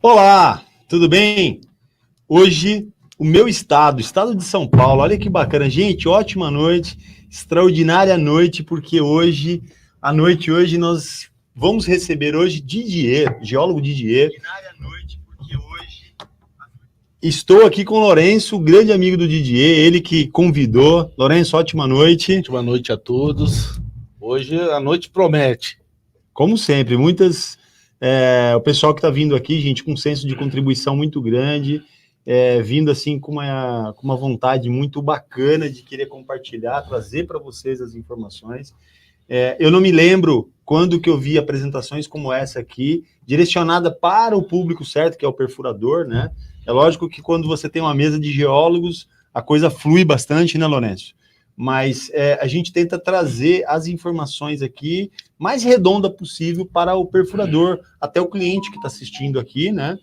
Olá, tudo bem? Hoje, o meu estado de São Paulo, olha que bacana. Gente, ótima noite, extraordinária noite, porque hoje, à noite hoje, nós vamos receber hoje Didier, geólogo Didier. Estou aqui com o Lourenço, grande amigo do Didier, ele que convidou. Lourenço, ótima noite. Ótima noite a todos. Hoje a noite promete. Como sempre, o pessoal que está vindo aqui, gente, com um senso de contribuição muito grande, vindo assim com uma vontade muito bacana de querer compartilhar, trazer para vocês as informações. Eu não me lembro quando que eu vi apresentações como essa aqui, direcionada para o público certo, que é o perfurador, né? É lógico que quando você tem uma mesa de geólogos, a coisa flui bastante, né, Lourenço? Mas a gente tenta trazer as informações aqui mais redonda possível para o perfurador, até o cliente que está assistindo aqui, né?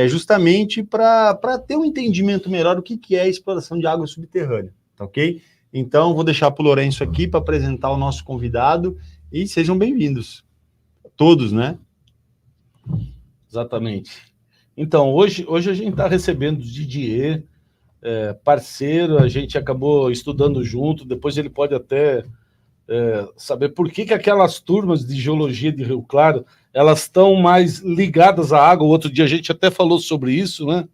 Justamente para ter um entendimento melhor do que é a exploração de água subterrânea, tá ok? Então, vou deixar para o Lourenço aqui para apresentar o nosso convidado e sejam bem-vindos. Todos, né? Exatamente. Então, hoje a gente está recebendo o Didier, parceiro, a gente acabou estudando junto, depois ele pode até saber por que aquelas turmas de geologia de Rio Claro, elas estão mais ligadas à água. O outro dia a gente até falou sobre isso, né?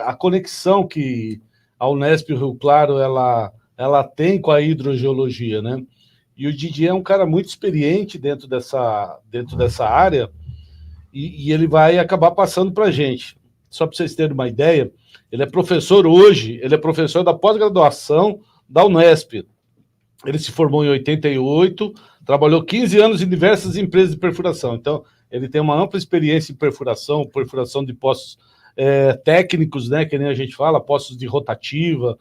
A conexão que a Unesp Rio Claro ela tem com a hidrogeologia, né? E o Didier é um cara muito experiente dentro dessa área, e ele vai acabar passando para a gente. Só para vocês terem uma ideia, ele é professor hoje, ele é professor da pós-graduação da Unesp. Ele se formou em 88, trabalhou 15 anos em diversas empresas de perfuração. Então, ele tem uma ampla experiência em perfuração de poços técnicos, né, que nem a gente fala, poços de rotativa,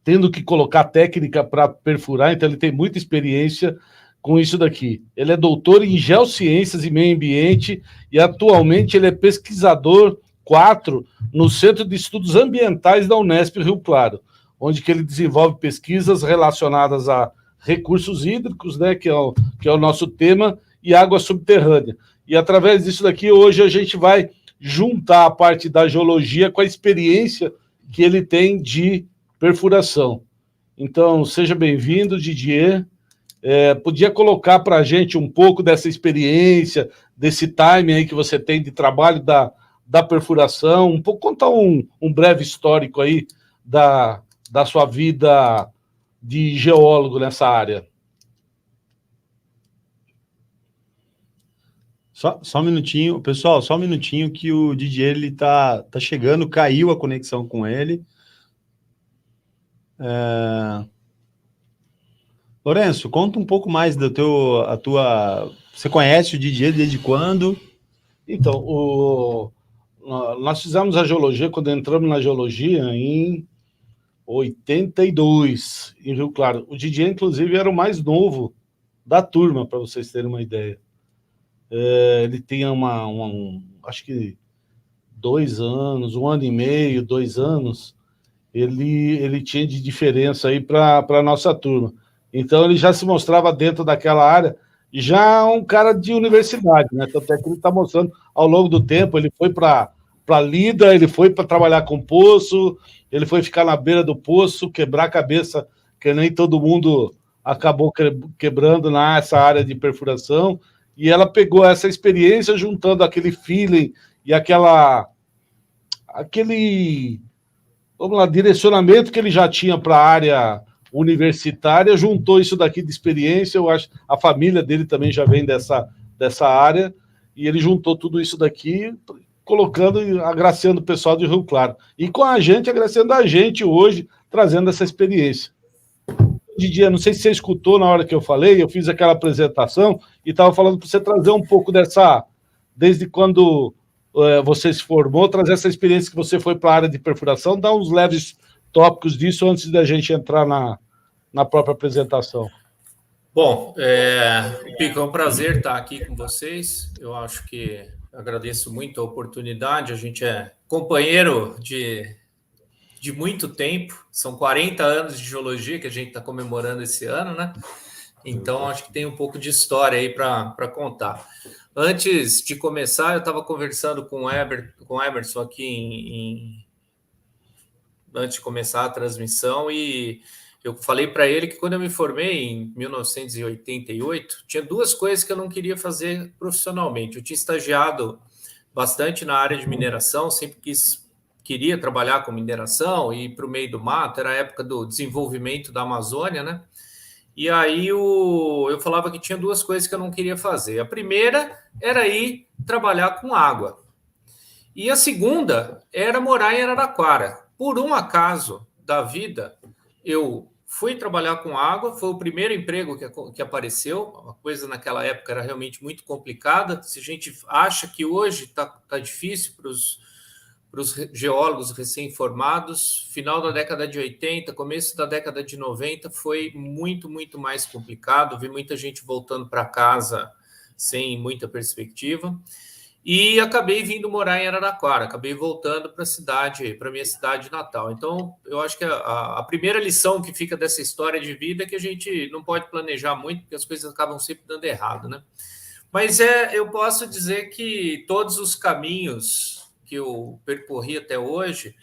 tendo que colocar técnica para perfurar, então ele tem muita experiência com isso daqui. Ele é doutor em Geociências e Meio Ambiente e atualmente ele é pesquisador 4 no Centro de Estudos Ambientais da Unesp Rio Claro, onde que ele desenvolve pesquisas relacionadas a recursos hídricos, né, que é o nosso tema, e água subterrânea. E através disso daqui, hoje a gente vai juntar a parte da geologia com a experiência que ele tem de perfuração. Então, seja bem-vindo, Didier. Podia colocar para a gente um pouco dessa experiência, desse time aí que você tem de trabalho da perfuração, um pouco contar um breve histórico aí da sua vida de geólogo nessa área. Só um minutinho, pessoal, só um minutinho que o Didier ele tá chegando, caiu a conexão com ele. Lourenço, conta um pouco mais Você conhece o Didier desde quando? Então, nós fizemos a geologia, quando entramos na geologia, em 82, em Rio Claro. O Didier, inclusive, era o mais novo da turma, para vocês terem uma ideia. Ele tinha acho que 2 anos, 1 ano e meio, 2 anos, ele tinha de diferença aí para a nossa turma. Então, ele já se mostrava dentro daquela área, já um cara de universidade, né? Tanto é que ele está mostrando ao longo do tempo, ele foi para Lida, ele foi para trabalhar com poço, ele foi ficar na beira do poço, quebrar a cabeça, que nem todo mundo acabou quebrando nessa área de perfuração, e ela pegou essa experiência juntando aquele feeling e aquele, vamos lá, direcionamento que ele já tinha para a área universitária, juntou isso daqui de experiência. Eu acho a família dele também já vem dessa área, e ele juntou tudo isso daqui, colocando e agraciando o pessoal de Rio Claro. E com a gente, agraciando a gente hoje, trazendo essa experiência. Didier, não sei se você escutou na hora que eu falei, eu fiz aquela apresentação e estava falando para você trazer um pouco desde quando você se formou, trazer essa experiência que você foi para a área de perfuração, dar uns leves tópicos disso antes da gente entrar na própria apresentação. Bom, Pico, é um prazer estar aqui com vocês. Eu acho que agradeço muito a oportunidade. A gente é companheiro de muito tempo, são 40 anos de geologia que a gente está comemorando esse ano, né? Então, acho que tem um pouco de história aí para contar. Antes de começar, eu estava conversando com o Emerson aqui antes de começar a transmissão, e eu falei para ele que quando eu me formei em 1988, tinha duas coisas que eu não queria fazer profissionalmente. Eu tinha estagiado bastante na área de mineração, sempre queria trabalhar com mineração e ir para o meio do mato, era a época do desenvolvimento da Amazônia, né? E aí eu falava que tinha duas coisas que eu não queria fazer. A primeira era ir trabalhar com água. E a segunda era morar em Araraquara. Por um acaso da vida, eu fui trabalhar com água, foi o primeiro emprego que apareceu. A coisa naquela época era realmente muito complicada. Se a gente acha que hoje tá difícil para os geólogos recém-formados, final da década de 80, começo da década de 90, foi muito, muito mais complicado. Vi muita gente voltando para casa sem muita perspectiva. E acabei vindo morar em Araraquara, acabei voltando para minha cidade natal. Então, eu acho que a primeira lição que fica dessa história de vida é que a gente não pode planejar muito, porque as coisas acabam sempre dando errado, né? Mas eu posso dizer que todos os caminhos que eu percorri até hoje,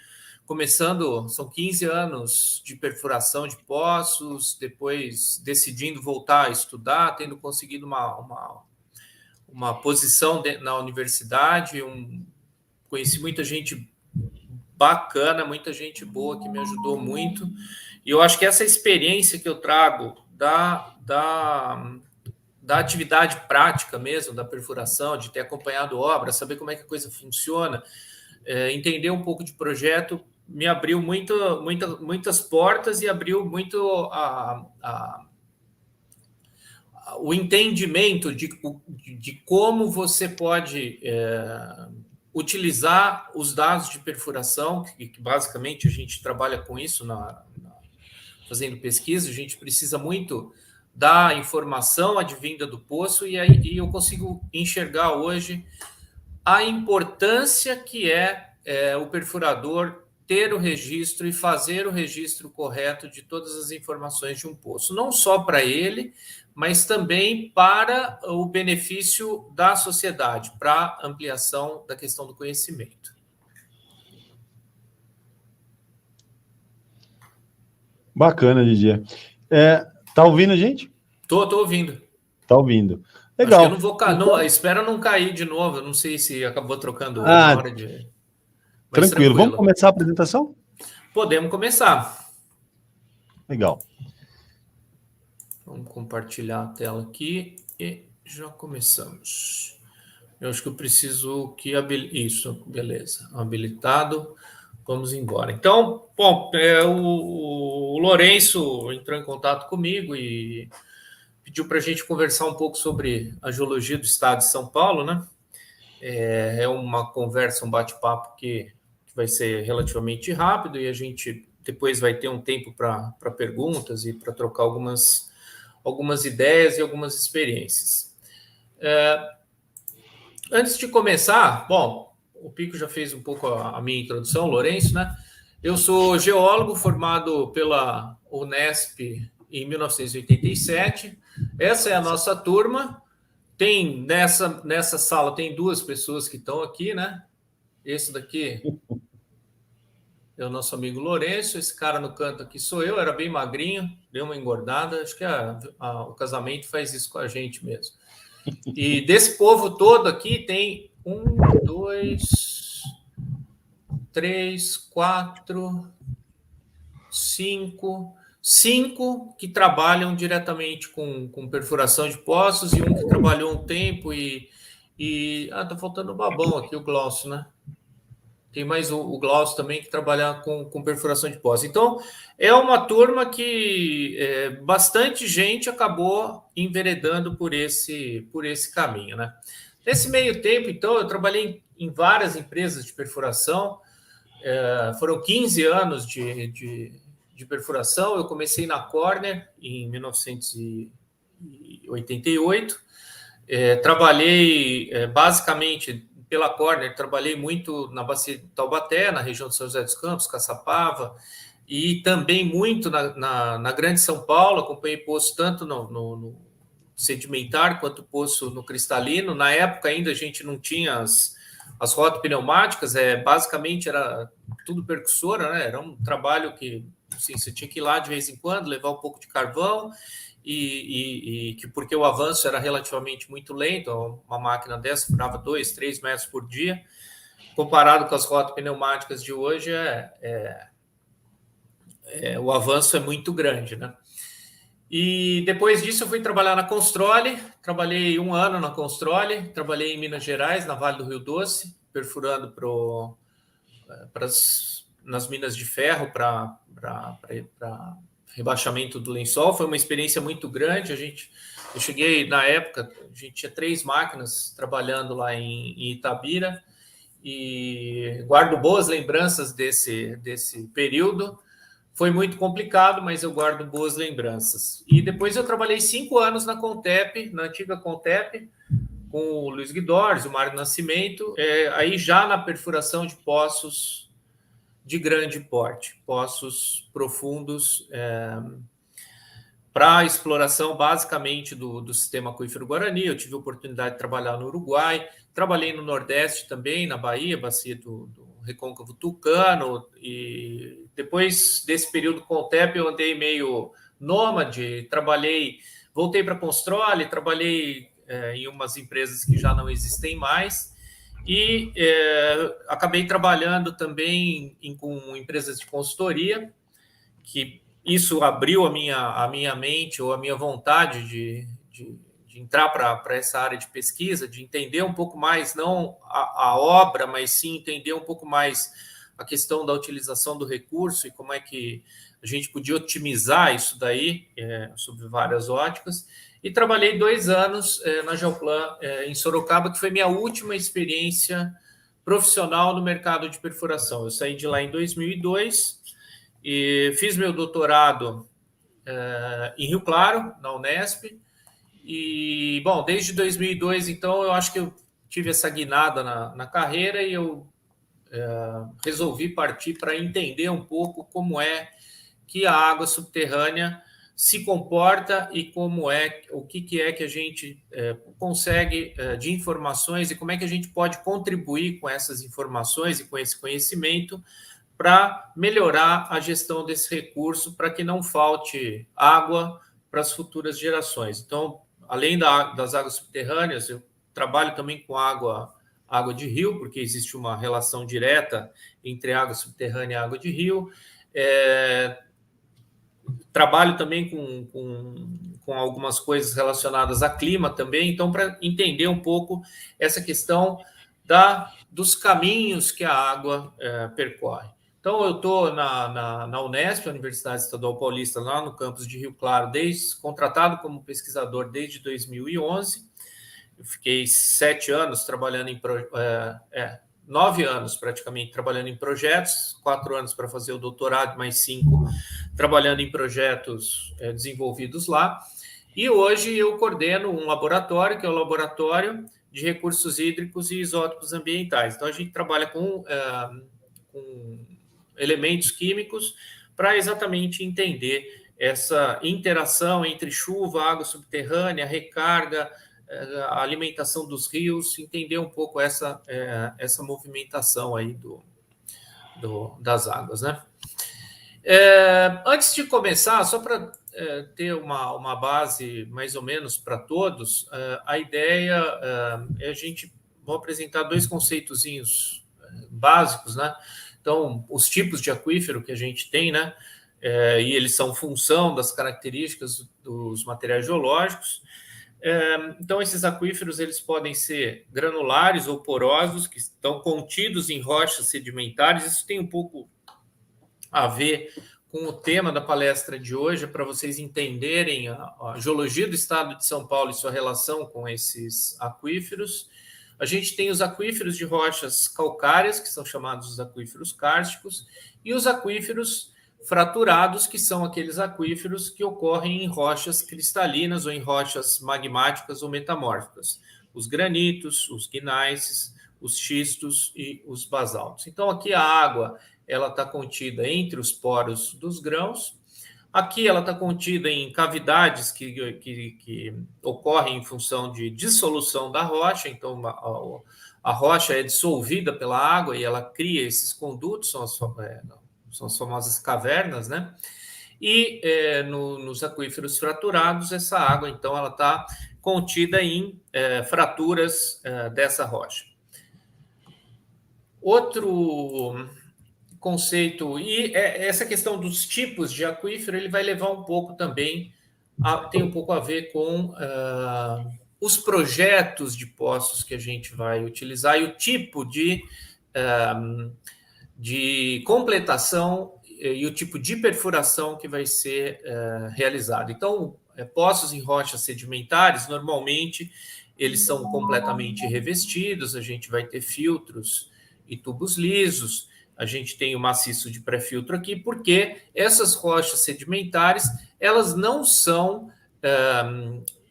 começando, são 15 anos de perfuração de poços, depois decidindo voltar a estudar, tendo conseguido uma posição na universidade, conheci muita gente bacana, muita gente boa que me ajudou muito, e eu acho que essa experiência que eu trago da atividade prática mesmo, da perfuração, de ter acompanhado obra, saber como é que a coisa funciona, entender um pouco de projeto, me abriu muitas portas e abriu muito o entendimento de como você pode utilizar os dados de perfuração, que basicamente a gente trabalha com isso fazendo pesquisa, a gente precisa muito da informação advinda do poço, e aí eu consigo enxergar hoje a importância que é o perfurador ter o registro e fazer o registro correto de todas as informações de um poço, não só para ele, mas também para o benefício da sociedade, para a ampliação da questão do conhecimento. Bacana, Didier. Tá ouvindo a gente? Tô ouvindo. Tá ouvindo. Legal. Acho que eu não vou espero não cair de novo. Eu não sei se acabou trocando na hora de. Tranquilo. Vamos começar a apresentação? Podemos começar. Legal. Vamos compartilhar a tela aqui e já começamos. Eu acho que eu preciso que isso, beleza. Habilitado. Vamos embora. Então, bom, o Lourenço entrou em contato comigo e pediu para a gente conversar um pouco sobre a geologia do estado de São Paulo, né? É uma conversa, um bate-papo que vai ser relativamente rápido, e a gente depois vai ter um tempo para perguntas e para trocar algumas ideias e algumas experiências. Antes de começar, bom, o Pico já fez um pouco a minha introdução, Lourenço, né? Eu sou geólogo formado pela Unesp em 1987. Essa é a nossa turma. Tem nessa sala tem duas pessoas que estão aqui, né? Esse daqui é o nosso amigo Lourenço. Esse cara no canto aqui sou eu. Era bem magrinho, deu uma engordada. Acho que o casamento faz isso com a gente mesmo. E desse povo todo aqui tem 1, 2, 3, 4, 5 que trabalham diretamente com perfuração de poços, e um que trabalhou um tempo tá faltando o Babão aqui, o Glaucio, né? Tem mais o Glaucio também que trabalha com perfuração de poços. Então, é uma turma que bastante gente acabou enveredando por esse caminho, né? Nesse meio tempo, então, eu trabalhei em várias empresas de perfuração. Foram 15 anos de perfuração. Eu comecei na Corner em 1988. Trabalhei basicamente pela Corner, trabalhei muito na Bacia de Taubaté, na região de São José dos Campos, Caçapava, e também muito na Grande São Paulo, acompanhei poço tanto no sedimentar quanto poço no cristalino. Na época ainda a gente não tinha as rotopneumáticas, basicamente era tudo percussora, né? Era um trabalho que assim, você tinha que ir lá de vez em quando, levar um pouco de carvão, porque o avanço era relativamente muito lento, uma máquina dessa furava 2, 3 metros por dia, comparado com as rotopneumáticas de hoje, o avanço é muito grande, né? E depois disso eu fui trabalhar na Constrole, trabalhei 1 ano na Constrole, trabalhei em Minas Gerais, na Vale do Rio Doce, perfurando nas minas de ferro para rebaixamento do lençol. Foi uma experiência muito grande. Eu cheguei na época, a gente tinha 3 máquinas trabalhando lá em Itabira, e guardo boas lembranças desse período. Foi muito complicado, mas eu guardo boas lembranças. E depois eu trabalhei 5 anos na Contep, na antiga Contep, com o Luiz Guidorz, o Mário Nascimento, aí já na perfuração de poços de grande porte, poços profundos, para a exploração basicamente do sistema aquífero Guarani. Eu tive a oportunidade de trabalhar no Uruguai, trabalhei no Nordeste também, na Bahia, bacia do Recôncavo Tucano, e depois desse período Contep eu andei meio nômade, voltei para a Constrole, trabalhei em umas empresas que já não existem mais, e acabei trabalhando também com empresas de consultoria, que isso abriu a minha mente ou a minha vontade de entrar para essa área de pesquisa, de entender um pouco mais, não a obra, mas sim entender um pouco mais a questão da utilização do recurso e como é que a gente podia otimizar isso daí, sob várias óticas. E trabalhei 2 anos na Geoplan, em Sorocaba, que foi minha última experiência profissional no mercado de perfuração. Eu saí de lá em 2002 e fiz meu doutorado em Rio Claro, na Unesp. E, bom, desde 2002, então, eu acho que eu tive essa guinada na carreira e eu resolvi partir para entender um pouco como é que a água subterrânea se comporta e o que é que a gente consegue de informações e como é que a gente pode contribuir com essas informações e com esse conhecimento para melhorar a gestão desse recurso, para que não falte água para as futuras gerações. Então, além das águas subterrâneas, eu trabalho também com água de rio, porque existe uma relação direta entre água subterrânea e água de rio. Trabalho também com algumas coisas relacionadas a clima também, então, para entender um pouco essa questão dos caminhos que a água percorre. Então, eu estou na Unesp, a Universidade Estadual Paulista, lá no campus de Rio Claro, contratado como pesquisador desde 2011. Eu fiquei 7 anos trabalhando 9 anos praticamente trabalhando em projetos, 4 anos para fazer o doutorado, mais 5 trabalhando em projetos desenvolvidos lá. E hoje eu coordeno um laboratório, que é o Laboratório de Recursos Hídricos e Isótopos Ambientais. Então, a gente trabalha com elementos químicos para exatamente entender essa interação entre chuva, água subterrânea, recarga, a alimentação dos rios, entender um pouco essa movimentação aí das águas, né? Antes de começar, só para ter uma base mais ou menos para todos, a ideia é a gente vai apresentar 2 conceitozinhos básicos, né? Então, os tipos de aquífero que a gente tem, né? E eles são função das características dos materiais geológicos. Então, esses aquíferos eles podem ser granulares ou porosos, que estão contidos em rochas sedimentares. Isso tem um pouco a ver com o tema da palestra de hoje, para vocês entenderem a geologia do estado de São Paulo e sua relação com esses aquíferos. A gente tem os aquíferos de rochas calcárias, que são chamados os aquíferos kársticos, e os aquíferos fraturados, que são aqueles aquíferos que ocorrem em rochas cristalinas ou em rochas magmáticas ou metamórficas. Os granitos, os gneiss, os xistos e os basaltos. Então, aqui a água ela está contida entre os poros dos grãos. Aqui ela está contida em cavidades que ocorrem em função de dissolução da rocha. Então, a rocha é dissolvida pela água e ela cria esses condutos, são as famosas cavernas, né? E nos aquíferos fraturados, essa água, então, ela está contida em fraturas dessa rocha. Outro conceito, e essa questão dos tipos de aquífero, ele vai levar um pouco também, tem um pouco a ver com os projetos de poços que a gente vai utilizar e o tipo de completação e o tipo de perfuração que vai ser realizado. Então, poços em rochas sedimentares, normalmente, eles são completamente revestidos, a gente vai ter filtros e tubos lisos, a gente tem o maciço de pré-filtro aqui, porque essas rochas sedimentares, elas não são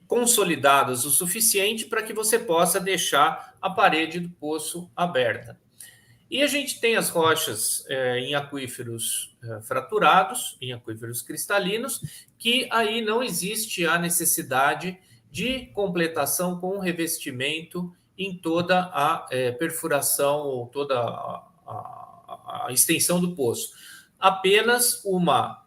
consolidadas o suficiente para que você possa deixar a parede do poço aberta. E a gente tem as rochas em aquíferos fraturados, em aquíferos cristalinos, que aí não existe a necessidade de completação com revestimento em toda a perfuração ou toda a extensão do poço. Apenas uma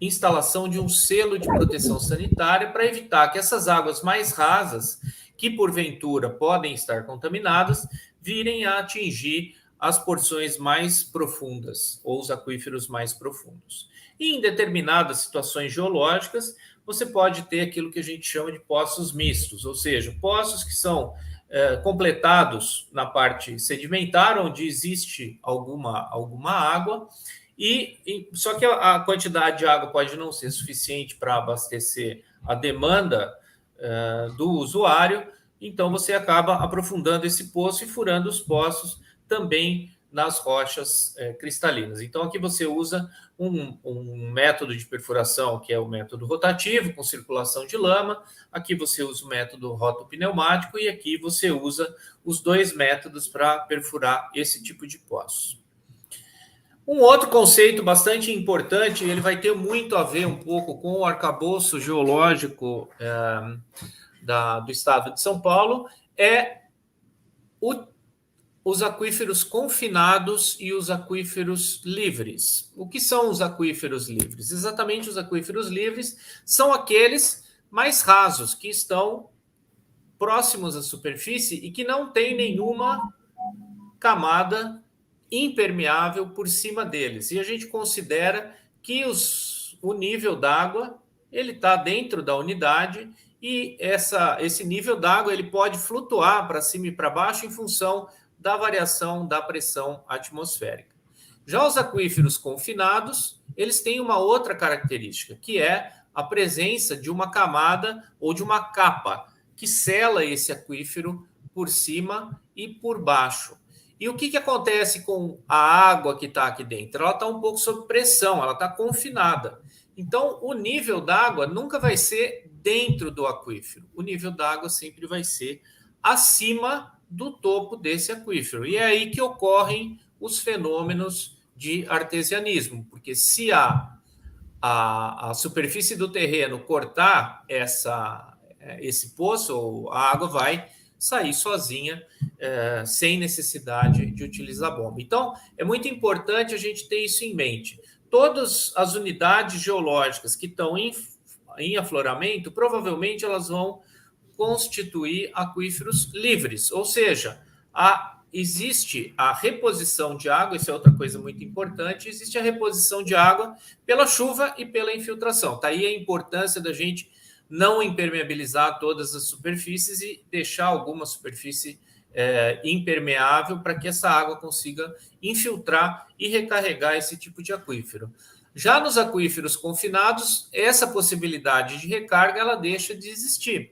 instalação de um selo de proteção sanitária para evitar que essas águas mais rasas, que porventura podem estar contaminadas, virem a atingir as porções mais profundas ou os aquíferos mais profundos. E em determinadas situações geológicas, você pode ter aquilo que a gente chama de poços mistos, ou seja, poços que são completados na parte sedimentar, onde existe alguma água, só que a quantidade de água pode não ser suficiente para abastecer a demanda do usuário, então você acaba aprofundando esse poço e furando os poços também nas rochas cristalinas. Então, aqui você usa um método de perfuração, que é o método rotativo, com circulação de lama. Aqui você usa o método rotopneumático e aqui você usa os dois métodos para perfurar esse tipo de poço. Um outro conceito bastante importante, ele vai ter muito a ver um pouco com o arcabouço geológico do estado de São Paulo, é os aquíferos confinados e os aquíferos livres. O que são os aquíferos livres? Exatamente, os aquíferos livres são aqueles mais rasos, que estão próximos à superfície e que não tem nenhuma camada impermeável por cima deles. E a gente considera que o nível d'água ele está dentro da unidade e esse nível d'água ele pode flutuar para cima e para baixo em função da variação da pressão atmosférica. Já os aquíferos confinados, eles têm uma outra característica, que é a presença de uma camada ou de uma capa que sela esse aquífero por cima e por baixo. E o que acontece com a água que está aqui dentro? Ela está um pouco sob pressão, ela está confinada. Então, o nível d'água nunca vai ser dentro do aquífero. O nível d'água sempre vai ser acima do topo desse aquífero. E é aí que ocorrem os fenômenos de artesianismo, porque se a superfície do terreno cortar esse poço, a água vai sair sozinha, sem necessidade de utilizar bomba. Então, é muito importante a gente ter isso em mente. Todas as unidades geológicas que estão em afloramento, provavelmente elas vão constituir aquíferos livres, ou seja, existe a reposição de água, isso é outra coisa muito importante, existe a reposição de água pela chuva e pela infiltração. Tá aí a importância da gente não impermeabilizar todas as superfícies e deixar alguma superfície impermeável para que essa água consiga infiltrar e recarregar esse tipo de aquífero. Já nos aquíferos confinados, essa possibilidade de recarga ela deixa de existir.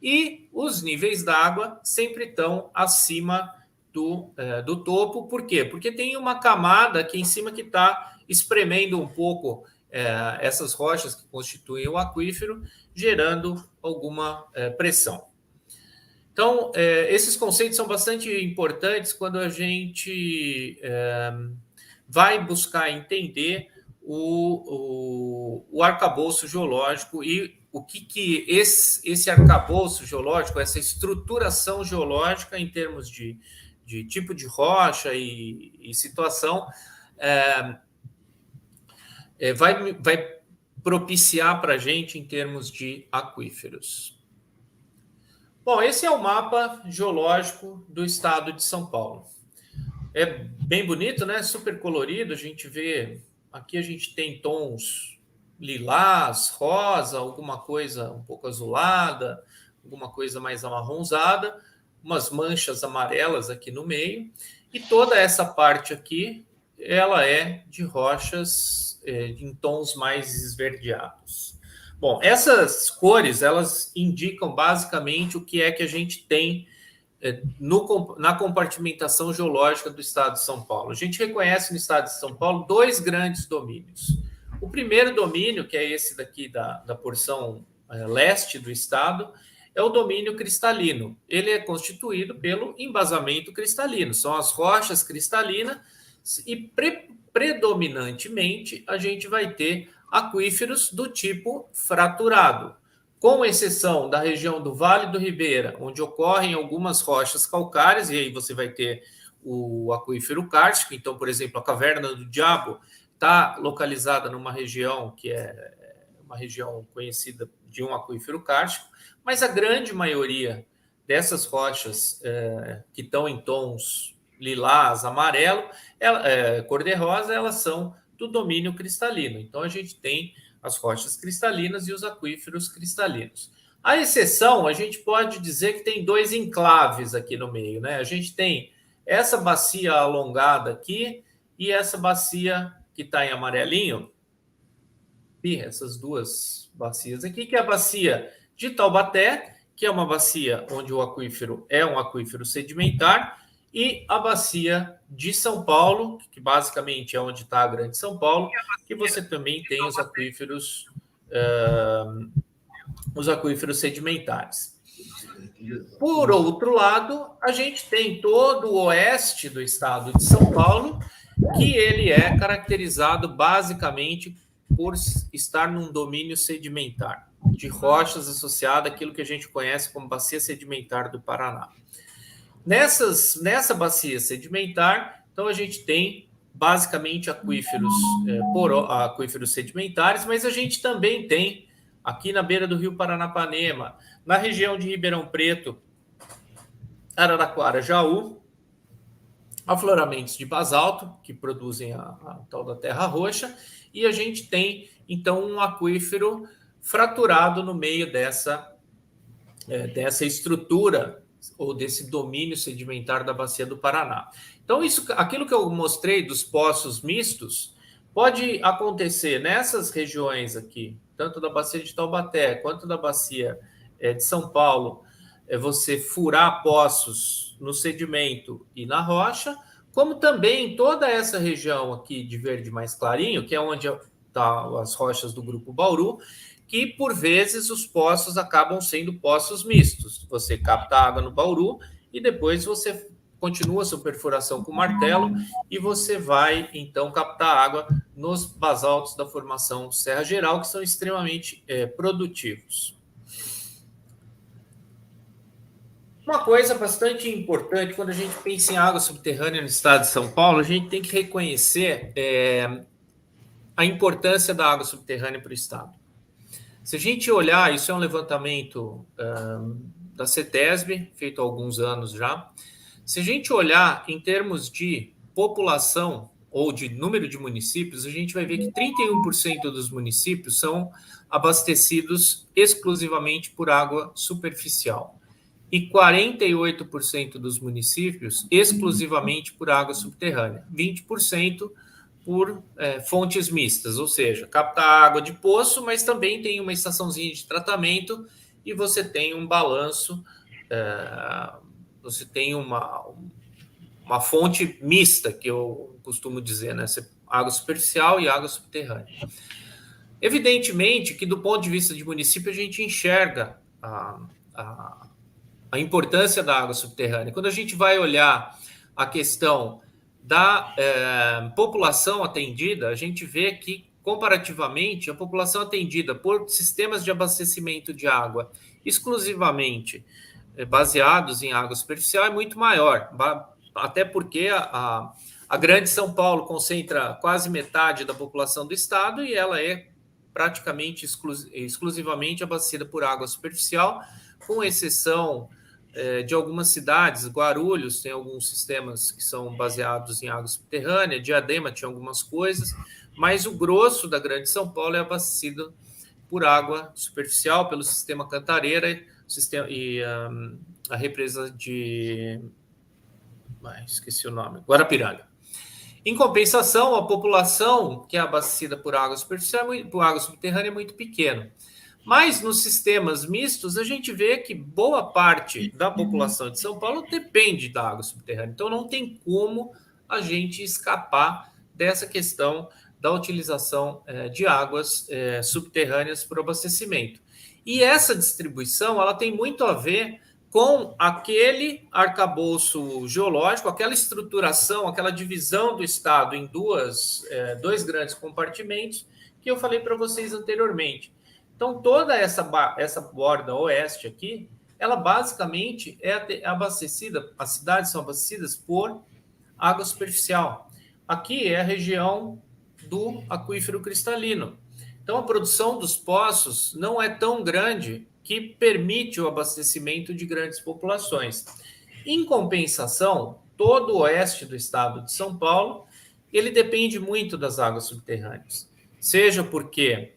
E os níveis d'água sempre estão acima do topo. Por quê? Porque tem uma camada aqui em cima que está espremendo um pouco essas rochas que constituem o aquífero, gerando alguma pressão. Então, esses conceitos são bastante importantes quando a gente vai buscar entender o arcabouço geológico e o que esse arcabouço geológico, essa estruturação geológica em termos de tipo de rocha e situação, vai propiciar para a gente em termos de aquíferos. Bom, esse é o mapa geológico do estado de São Paulo. É bem bonito, né? Super colorido. A gente vê... Aqui a gente tem tons lilás, rosa, alguma coisa um pouco azulada, alguma coisa mais amarronzada, umas manchas amarelas aqui no meio. E toda essa parte aqui, ela é de rochas em tons mais esverdeados. Bom, essas cores, elas indicam basicamente o que é que a gente tem na compartimentação geológica do estado de São Paulo. A gente reconhece no estado de São Paulo 2 grandes domínios. O primeiro domínio, que é esse daqui da porção leste do estado, é o domínio cristalino. Ele é constituído pelo embasamento cristalino, são as rochas cristalinas e predominantemente a gente vai ter aquíferos do tipo fraturado, com exceção da região do Vale do Ribeira, onde ocorrem algumas rochas calcárias, e aí você vai ter o aquífero kárstico. Então, por exemplo, a Caverna do Diabo está localizada numa região que é uma região conhecida de um aquífero kárstico, mas a grande maioria dessas rochas que estão em tons lilás, amarelo, cor-de-rosa, elas são do domínio cristalino. Então, a gente tem as rochas cristalinas e os aquíferos cristalinos. A exceção, a gente pode dizer que tem 2 enclaves aqui no meio, né? A gente tem essa bacia alongada aqui e essa bacia que está em amarelinho. E essas 2 bacias aqui, que é a bacia de Taubaté, que é uma bacia onde o aquífero é um aquífero sedimentar, e a bacia de São Paulo, que basicamente é onde está a Grande São Paulo, que você também tem os aquíferos sedimentares. Por outro lado, a gente tem todo o oeste do estado de São Paulo, que ele é caracterizado basicamente por estar num domínio sedimentar, de rochas associadas àquilo que a gente conhece como bacia sedimentar do Paraná. Nessa bacia sedimentar, então a gente tem basicamente aquíferos sedimentares, mas a gente também tem aqui na beira do rio Paranapanema, na região de Ribeirão Preto, Araraquara, Jaú, afloramentos de basalto, que produzem a tal da terra roxa, e a gente tem, então, um aquífero fraturado no meio dessa estrutura ou desse domínio sedimentar da bacia do Paraná. Então, aquilo que eu mostrei dos poços mistos, pode acontecer nessas regiões aqui, tanto da bacia de Taubaté quanto da bacia de São Paulo, você furar poços no sedimento e na rocha, como também toda essa região aqui de verde mais clarinho, que é onde estão as rochas do Grupo Bauru, que, por vezes, os poços acabam sendo poços mistos. Você capta água no Bauru e depois você continua a sua perfuração com martelo e você vai, então, captar água nos basaltos da formação Serra Geral, que são extremamente produtivos. Uma coisa bastante importante, quando a gente pensa em água subterrânea no estado de São Paulo, a gente tem que reconhecer a importância da água subterrânea para o estado. Se a gente olhar, isso é um levantamento da CETESB, feito há alguns anos já. Se a gente olhar em termos de população ou de número de municípios, a gente vai ver que 31% dos municípios são abastecidos exclusivamente por água superficial e 48% dos municípios exclusivamente por água subterrânea, 20% por fontes mistas, ou seja, capta água de poço, mas também tem uma estaçãozinha de tratamento e você tem um balanço, você tem uma fonte mista, que eu costumo dizer, né? Água superficial e água subterrânea. Evidentemente que, do ponto de vista de município, a gente enxerga a importância da água subterrânea. Quando a gente vai olhar a questão da população atendida, a gente vê que, comparativamente, a população atendida por sistemas de abastecimento de água exclusivamente baseados em água superficial é muito maior, até porque a Grande São Paulo concentra quase metade da população do estado e ela é praticamente exclusivamente abastecida por água superficial, com exceção de algumas cidades. Guarulhos tem alguns sistemas que são baseados em água subterrânea, Diadema tinha algumas coisas, mas o grosso da Grande São Paulo é abastecido por água superficial, pelo sistema Cantareira e a represa de... esqueci o nome, Guarapiranga. Em compensação, a população que é abastecida por água superficial, por água subterrânea, é muito pequena. Mas nos sistemas mistos, a gente vê que boa parte da população de São Paulo depende da água subterrânea. Então, não tem como a gente escapar dessa questão da utilização de águas subterrâneas para o abastecimento. E essa distribuição ela tem muito a ver com aquele arcabouço geológico, aquela estruturação, aquela divisão do estado em dois grandes compartimentos que eu falei para vocês anteriormente. Então, toda essa borda oeste aqui, ela basicamente é abastecida, as cidades são abastecidas por água superficial. Aqui é a região do aquífero cristalino. Então, a produção dos poços não é tão grande que permite o abastecimento de grandes populações. Em compensação, todo o oeste do estado de São Paulo, ele depende muito das águas subterrâneas. Seja porque,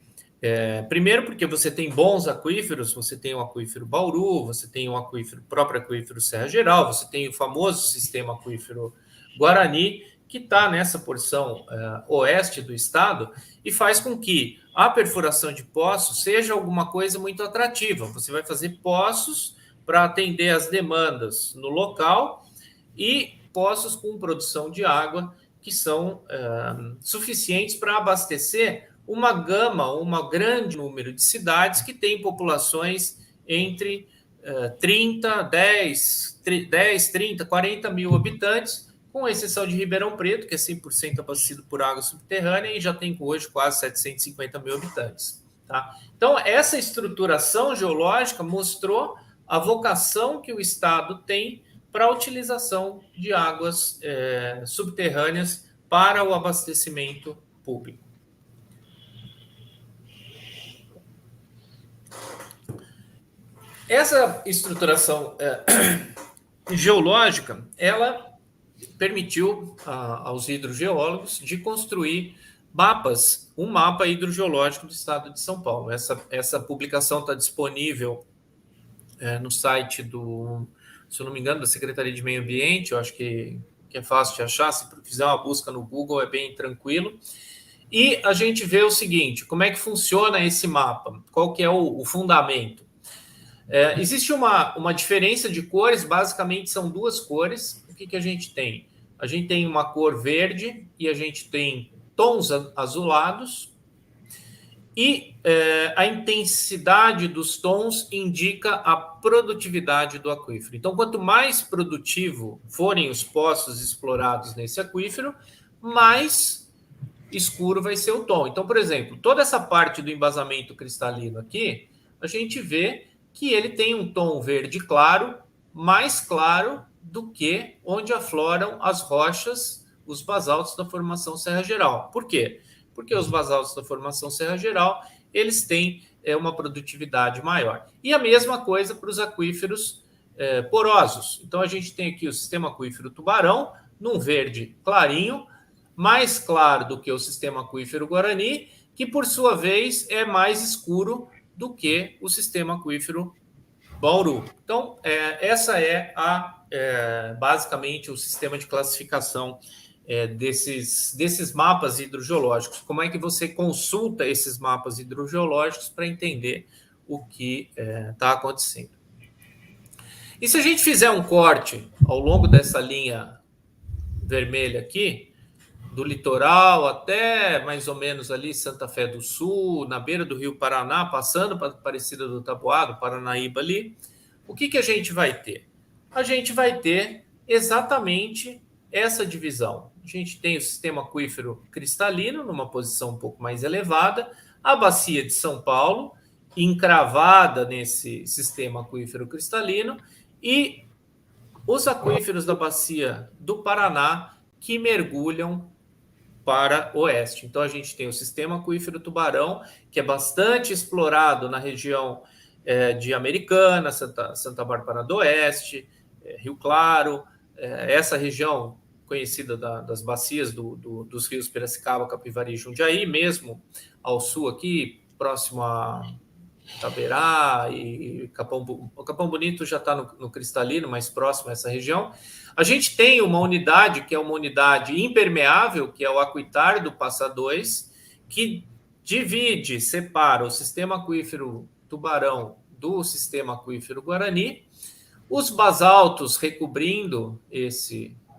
primeiro porque você tem bons aquíferos, você tem o aquífero Bauru, você tem o próprio aquífero Serra Geral, você tem o famoso sistema aquífero Guarani, que está nessa porção oeste do estado e faz com que a perfuração de poços seja alguma coisa muito atrativa. Você vai fazer poços para atender as demandas no local e poços com produção de água que são suficientes para abastecer um grande número de cidades que têm populações entre 10, 30, 40 mil habitantes, com exceção de Ribeirão Preto, que é 100% abastecido por água subterrânea e já tem hoje quase 750 mil habitantes. Tá? Então, essa estruturação geológica mostrou a vocação que o Estado tem para a utilização de águas subterrâneas para o abastecimento público. Essa estruturação geológica, ela permitiu aos hidrogeólogos de construir um mapa hidrogeológico do estado de São Paulo. Essa publicação está disponível no site se eu não me engano, da Secretaria de Meio Ambiente. Eu acho que é fácil de achar. Se fizer uma busca no Google, é bem tranquilo. E a gente vê o seguinte: como é que funciona esse mapa? Qual que é o fundamento? Existe uma diferença de cores, basicamente são duas cores. O que a gente tem? A gente tem uma cor verde e a gente tem tons azulados, e a intensidade dos tons indica a produtividade do aquífero. Então, quanto mais produtivo forem os poços explorados nesse aquífero, mais escuro vai ser o tom. Então, por exemplo, toda essa parte do embasamento cristalino aqui, a gente vê que ele tem um tom verde claro, mais claro do que onde afloram as rochas, os basaltos da formação Serra Geral. Por quê? Porque os basaltos da formação Serra Geral, eles têm uma produtividade maior. E a mesma coisa para os aquíferos porosos. Então, a gente tem aqui o sistema aquífero Tubarão, num verde clarinho, mais claro do que o sistema aquífero Guarani, que, por sua vez, é mais escuro do que o sistema aquífero Bauru. Então, essa é basicamente o sistema de classificação desses mapas hidrogeológicos. Como é que você consulta esses mapas hidrogeológicos para entender o que está acontecendo? E se a gente fizer um corte ao longo dessa linha vermelha aqui, do litoral até mais ou menos ali Santa Fé do Sul, na beira do Rio Paraná, passando para Aparecida do Taboado, Paranaíba ali, o que a gente vai ter? A gente vai ter exatamente essa divisão. a gente tem o sistema aquífero cristalino, numa posição um pouco mais elevada, a bacia de São Paulo, encravada nesse sistema aquífero cristalino, e os aquíferos da bacia do Paraná, que mergulham para o oeste. Então, a gente tem o sistema aquífero Tubarão, que é bastante explorado na região de Americana, Santa Bárbara do Oeste, Rio Claro, essa região conhecida das bacias dos rios Piracicaba, Capivari e Jundiaí, mesmo ao sul aqui, próximo a Taberá e Capão Bonito já está no cristalino, mais próximo a essa região. A gente tem uma unidade, que é uma unidade impermeável, que é o Aquitar do Passa 2, que separa o sistema aquífero Tubarão do sistema aquífero Guarani, os basaltos recobrindo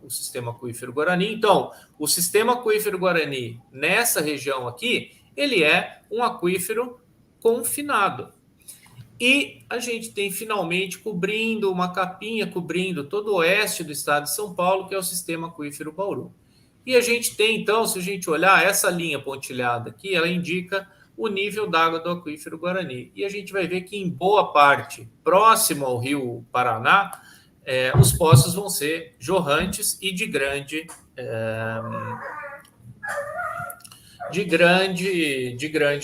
o sistema aquífero Guarani. Então, o sistema aquífero Guarani, nessa região aqui, ele é um aquífero confinado. E a gente tem, finalmente, uma capinha cobrindo todo o oeste do estado de São Paulo, que é o sistema aquífero Bauru. E a gente tem, então, se a gente olhar essa linha pontilhada aqui, ela indica o nível d'água do aquífero Guarani. E a gente vai ver que, em boa parte, próximo ao rio Paraná, os poços vão ser jorrantes e de grande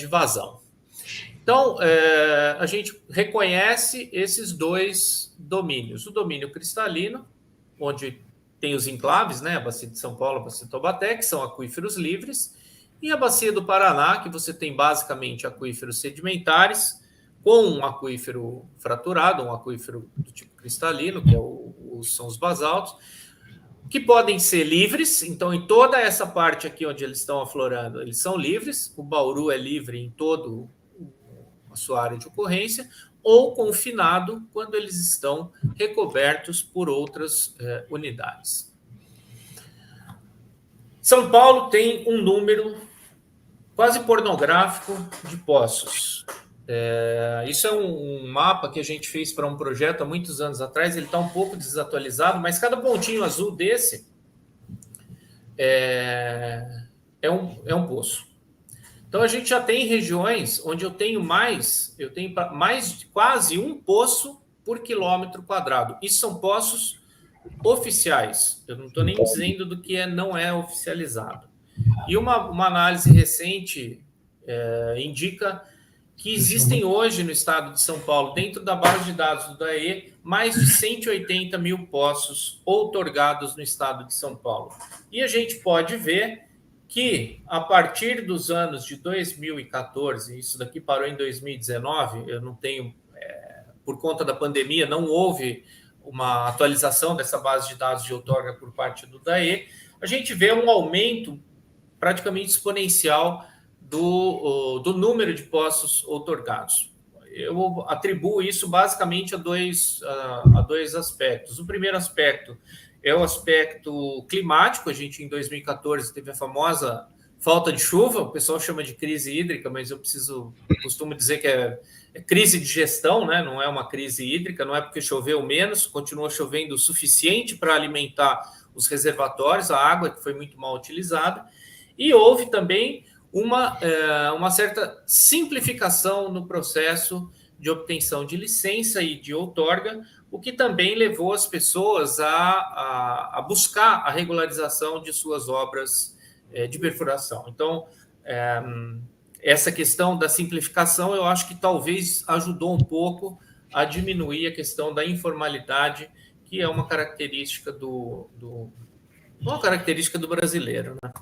vazão. Então, a gente reconhece esses dois domínios. O domínio cristalino, onde tem os enclaves, né? A bacia de São Paulo, a bacia de Taubaté, que são aquíferos livres, e a bacia do Paraná, que você tem basicamente aquíferos sedimentares, com um aquífero fraturado, um aquífero do tipo cristalino, que são os basaltos, que podem ser livres. Então, em toda essa parte aqui onde eles estão aflorando, eles são livres. O Bauru é livre em toda a sua área de ocorrência, ou confinado quando eles estão recobertos por outras unidades. São Paulo tem um número quase pornográfico de poços. Isso é um mapa que a gente fez para um projeto há muitos anos atrás. Ele está um pouco desatualizado, mas cada pontinho azul desse é um poço. Então, a gente já tem regiões onde eu tenho mais de quase um poço por quilômetro quadrado. Isso são poços oficiais. Eu não estou nem dizendo do que não é oficializado. E uma análise recente indica que existem hoje no estado de São Paulo, dentro da base de dados do DAE, mais de 180 mil poços outorgados no estado de São Paulo. E a gente pode ver que, a partir dos anos de 2014, isso daqui parou em 2019, eu não tenho, por conta da pandemia, não houve uma atualização dessa base de dados de outorga por parte do DAE, a gente vê um aumento praticamente exponencial do número de poços outorgados. Eu atribuo isso basicamente a dois aspectos. O primeiro aspecto é o aspecto climático. A gente, em 2014, teve a famosa falta de chuva, o pessoal chama de crise hídrica, mas eu costumo dizer que é crise de gestão, né? Não é uma crise hídrica, não é porque choveu menos, continua chovendo o suficiente para alimentar os reservatórios, a água que foi muito mal utilizada, e houve também uma certa simplificação no processo de obtenção de licença e de outorga, o que também levou as pessoas a buscar a regularização de suas obras de perfuração. Então, essa questão da simplificação, eu acho que talvez ajudou um pouco a diminuir a questão da informalidade, que é uma característica uma característica do brasileiro, né?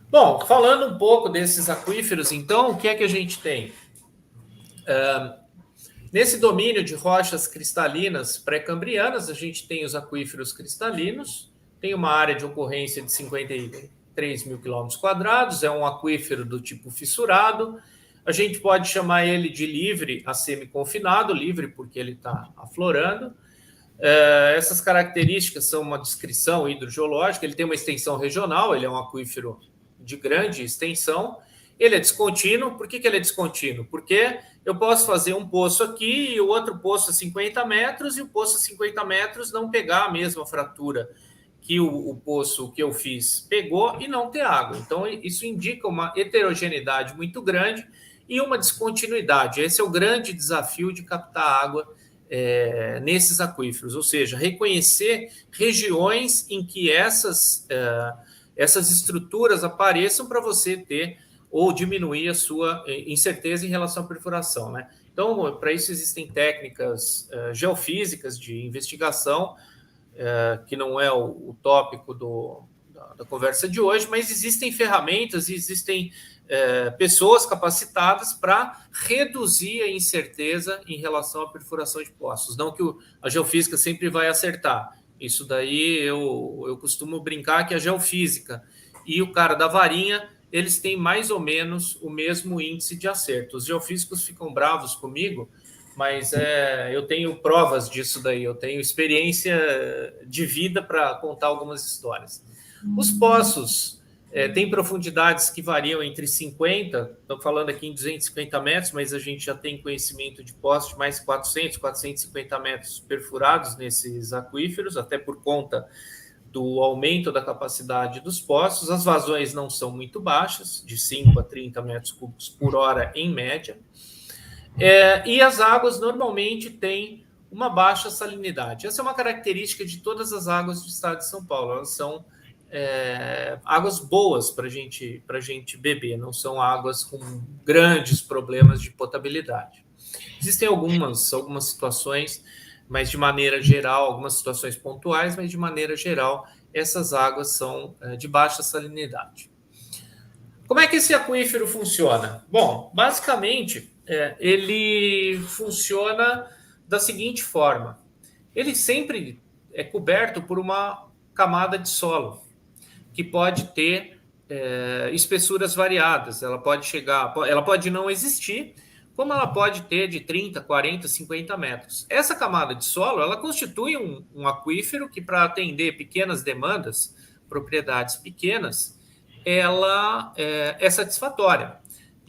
Bom, falando um pouco desses aquíferos, então, o que é que a gente tem? Nesse domínio de rochas cristalinas pré-cambrianas, a gente tem os aquíferos cristalinos, tem uma área de ocorrência de 53 mil quilômetros quadrados, é um aquífero do tipo fissurado. A gente pode chamar ele de livre a semi-confinado, livre porque ele está aflorando. Essas características são uma descrição hidrogeológica, ele tem uma extensão regional, ele é um aquífero de grande extensão. Ele é descontínuo. Por que ele é descontínuo? Porque eu posso fazer um poço aqui e o outro poço a 50 metros, e o poço a 50 metros não pegar a mesma fratura que o poço que eu fiz pegou e não ter água. Então, isso indica uma heterogeneidade muito grande e uma descontinuidade. Esse é o grande desafio de captar água nesses aquíferos, ou seja, reconhecer regiões em que essas estruturas apareçam para você ter ou diminuir a sua incerteza em relação à perfuração, né? Então, para isso existem técnicas geofísicas de investigação, que não é o tópico da conversa de hoje, mas existem ferramentas e existem pessoas capacitadas para reduzir a incerteza em relação à perfuração de poços. Não que a geofísica sempre vai acertar. Isso daí eu costumo brincar que a geofísica e o cara da varinha, eles têm mais ou menos o mesmo índice de acerto. Os geofísicos ficam bravos comigo, mas eu tenho provas disso daí, eu tenho experiência de vida para contar algumas histórias. Os poços têm profundidades que variam entre 50, estou falando aqui em 250 metros, mas a gente já tem conhecimento de poços de mais 400, 450 metros perfurados nesses aquíferos, até por conta do aumento da capacidade dos poços. As vazões não são muito baixas, de 5 a 30 metros cúbicos por hora em média. E as águas normalmente têm uma baixa salinidade. Essa é uma característica de todas as águas do estado de São Paulo. Elas são águas boas para a gente beber, não são águas com grandes problemas de potabilidade. Existem algumas situações, mas de maneira geral, algumas situações pontuais, mas de maneira geral, essas águas são de baixa salinidade. Como é que esse aquífero funciona? Bom, basicamente, ele funciona da seguinte forma. Ele sempre é coberto por uma camada de solo, que pode ter espessuras variadas. Ela pode não existir, como ela pode ter de 30, 40, 50 metros. Essa camada de solo, ela constitui um aquífero que, para atender pequenas demandas, propriedades pequenas, ela é satisfatória.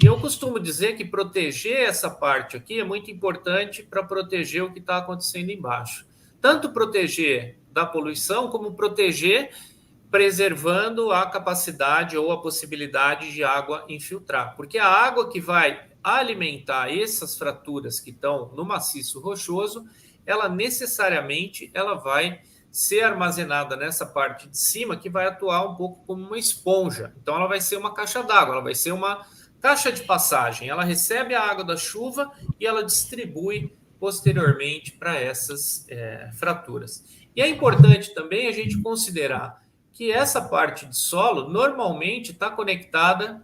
E eu costumo dizer que proteger essa parte aqui é muito importante para proteger o que está acontecendo embaixo. Tanto proteger da poluição, como proteger preservando a capacidade ou a possibilidade de água infiltrar. Porque a água que vai alimentar essas fraturas que estão no maciço rochoso, ela necessariamente vai ser armazenada nessa parte de cima, que vai atuar um pouco como uma esponja. Então, ela vai ser uma caixa d'água, ela vai ser uma caixa de passagem. Ela recebe a água da chuva e ela distribui posteriormente para essas fraturas. E é importante também a gente considerar que essa parte de solo normalmente está conectada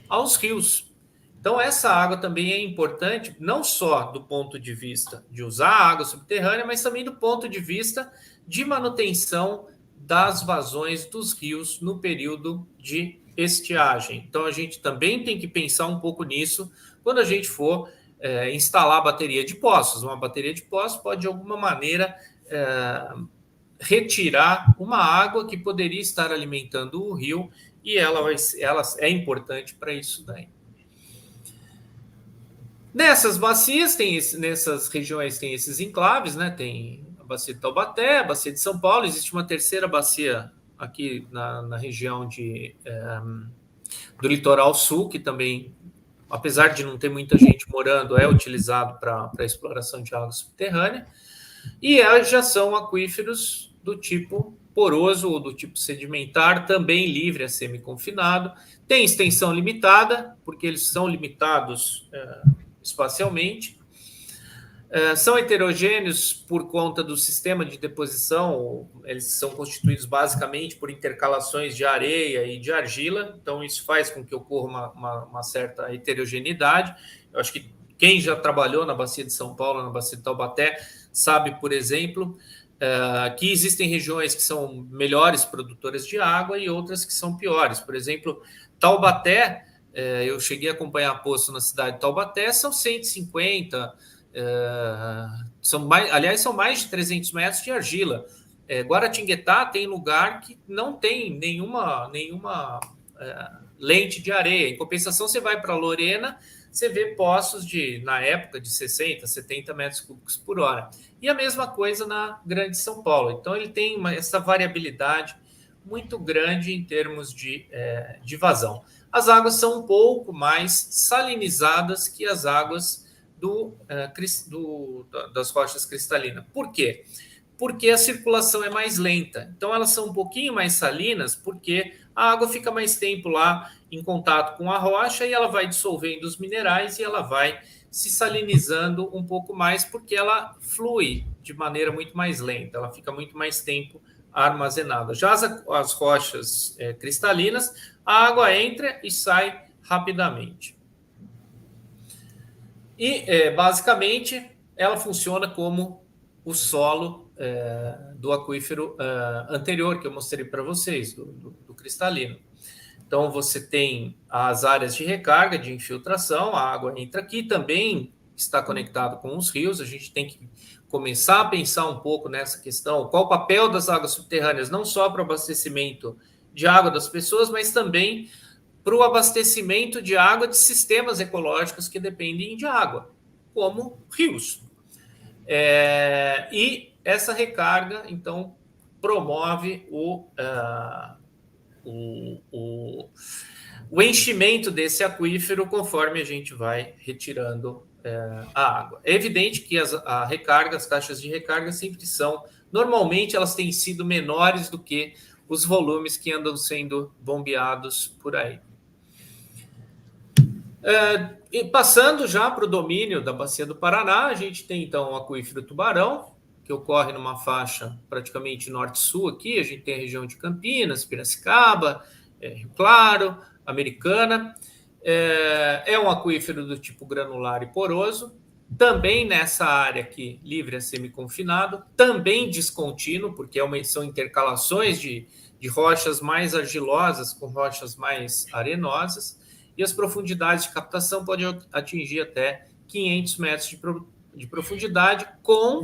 aos rios. Então, essa água também é importante, não só do ponto de vista de usar a água subterrânea, mas também do ponto de vista de manutenção das vazões dos rios no período de estiagem. Então, a gente também tem que pensar um pouco nisso quando a gente for instalar a bateria de poços. Uma bateria de poços pode, de alguma maneira, retirar uma água que poderia estar alimentando o rio, e ela é importante para isso daí. Nessas bacias, nessas regiões tem esses enclaves, né? Tem a bacia de Taubaté, a bacia de São Paulo, existe uma terceira bacia aqui na região do litoral sul, que também, apesar de não ter muita gente morando, é utilizado para a exploração de água subterrânea, e já são aquíferos do tipo poroso ou do tipo sedimentar, também livre a semi-confinado. Tem extensão limitada, porque eles são limitados espacialmente. São heterogêneos por conta do sistema de deposição, eles são constituídos basicamente por intercalações de areia e de argila, então isso faz com que ocorra uma certa heterogeneidade. Eu acho que quem já trabalhou na Bacia de São Paulo, na Bacia de Taubaté, sabe, por exemplo, que existem regiões que são melhores produtoras de água e outras que são piores. Por exemplo, Taubaté, eu cheguei a acompanhar poço na cidade de Taubaté, são 150, são mais de 300 metros de argila. Guaratinguetá tem lugar que não tem nenhuma lente de areia. Em compensação, você vai para Lorena, você vê poços na época, de 60, 70 metros cúbicos por hora. E a mesma coisa na Grande São Paulo. Então, ele tem essa variabilidade muito grande em termos de vazão. As águas são um pouco mais salinizadas que as águas das rochas cristalinas. Por quê? Porque a circulação é mais lenta. Então, elas são um pouquinho mais salinas, porque a água fica mais tempo lá em contato com a rocha e ela vai dissolvendo os minerais e ela vai se salinizando um pouco mais, porque ela flui de maneira muito mais lenta, ela fica muito mais tempo armazenada. Já as rochas cristalinas, a água entra e sai rapidamente. E, basicamente, ela funciona como o solo do aquífero anterior que eu mostrei para vocês, do cristalino. Então, você tem as áreas de recarga, de infiltração, a água entra aqui, também está conectado com os rios, a gente tem que começar a pensar um pouco nessa questão, qual o papel das águas subterrâneas, não só para o abastecimento de água das pessoas, mas também para o abastecimento de água de sistemas ecológicos que dependem de água, como rios. E essa recarga, então, promove o enchimento desse aquífero conforme a gente vai retirando a água. É evidente que as caixas de recarga sempre normalmente elas têm sido menores do que os volumes que andam sendo bombeados por aí. E passando já para o domínio da Bacia do Paraná, a gente tem então o aquífero Tubarão, que ocorre numa faixa praticamente norte-sul aqui. A gente tem a região de Campinas, Piracicaba, Rio Claro, Americana. É um aquífero do tipo granular e poroso, também nessa área aqui, livre a semiconfinado, também descontínuo, porque são intercalações de rochas mais argilosas com rochas mais arenosas, e as profundidades de captação podem atingir até 500 metros de profundidade, com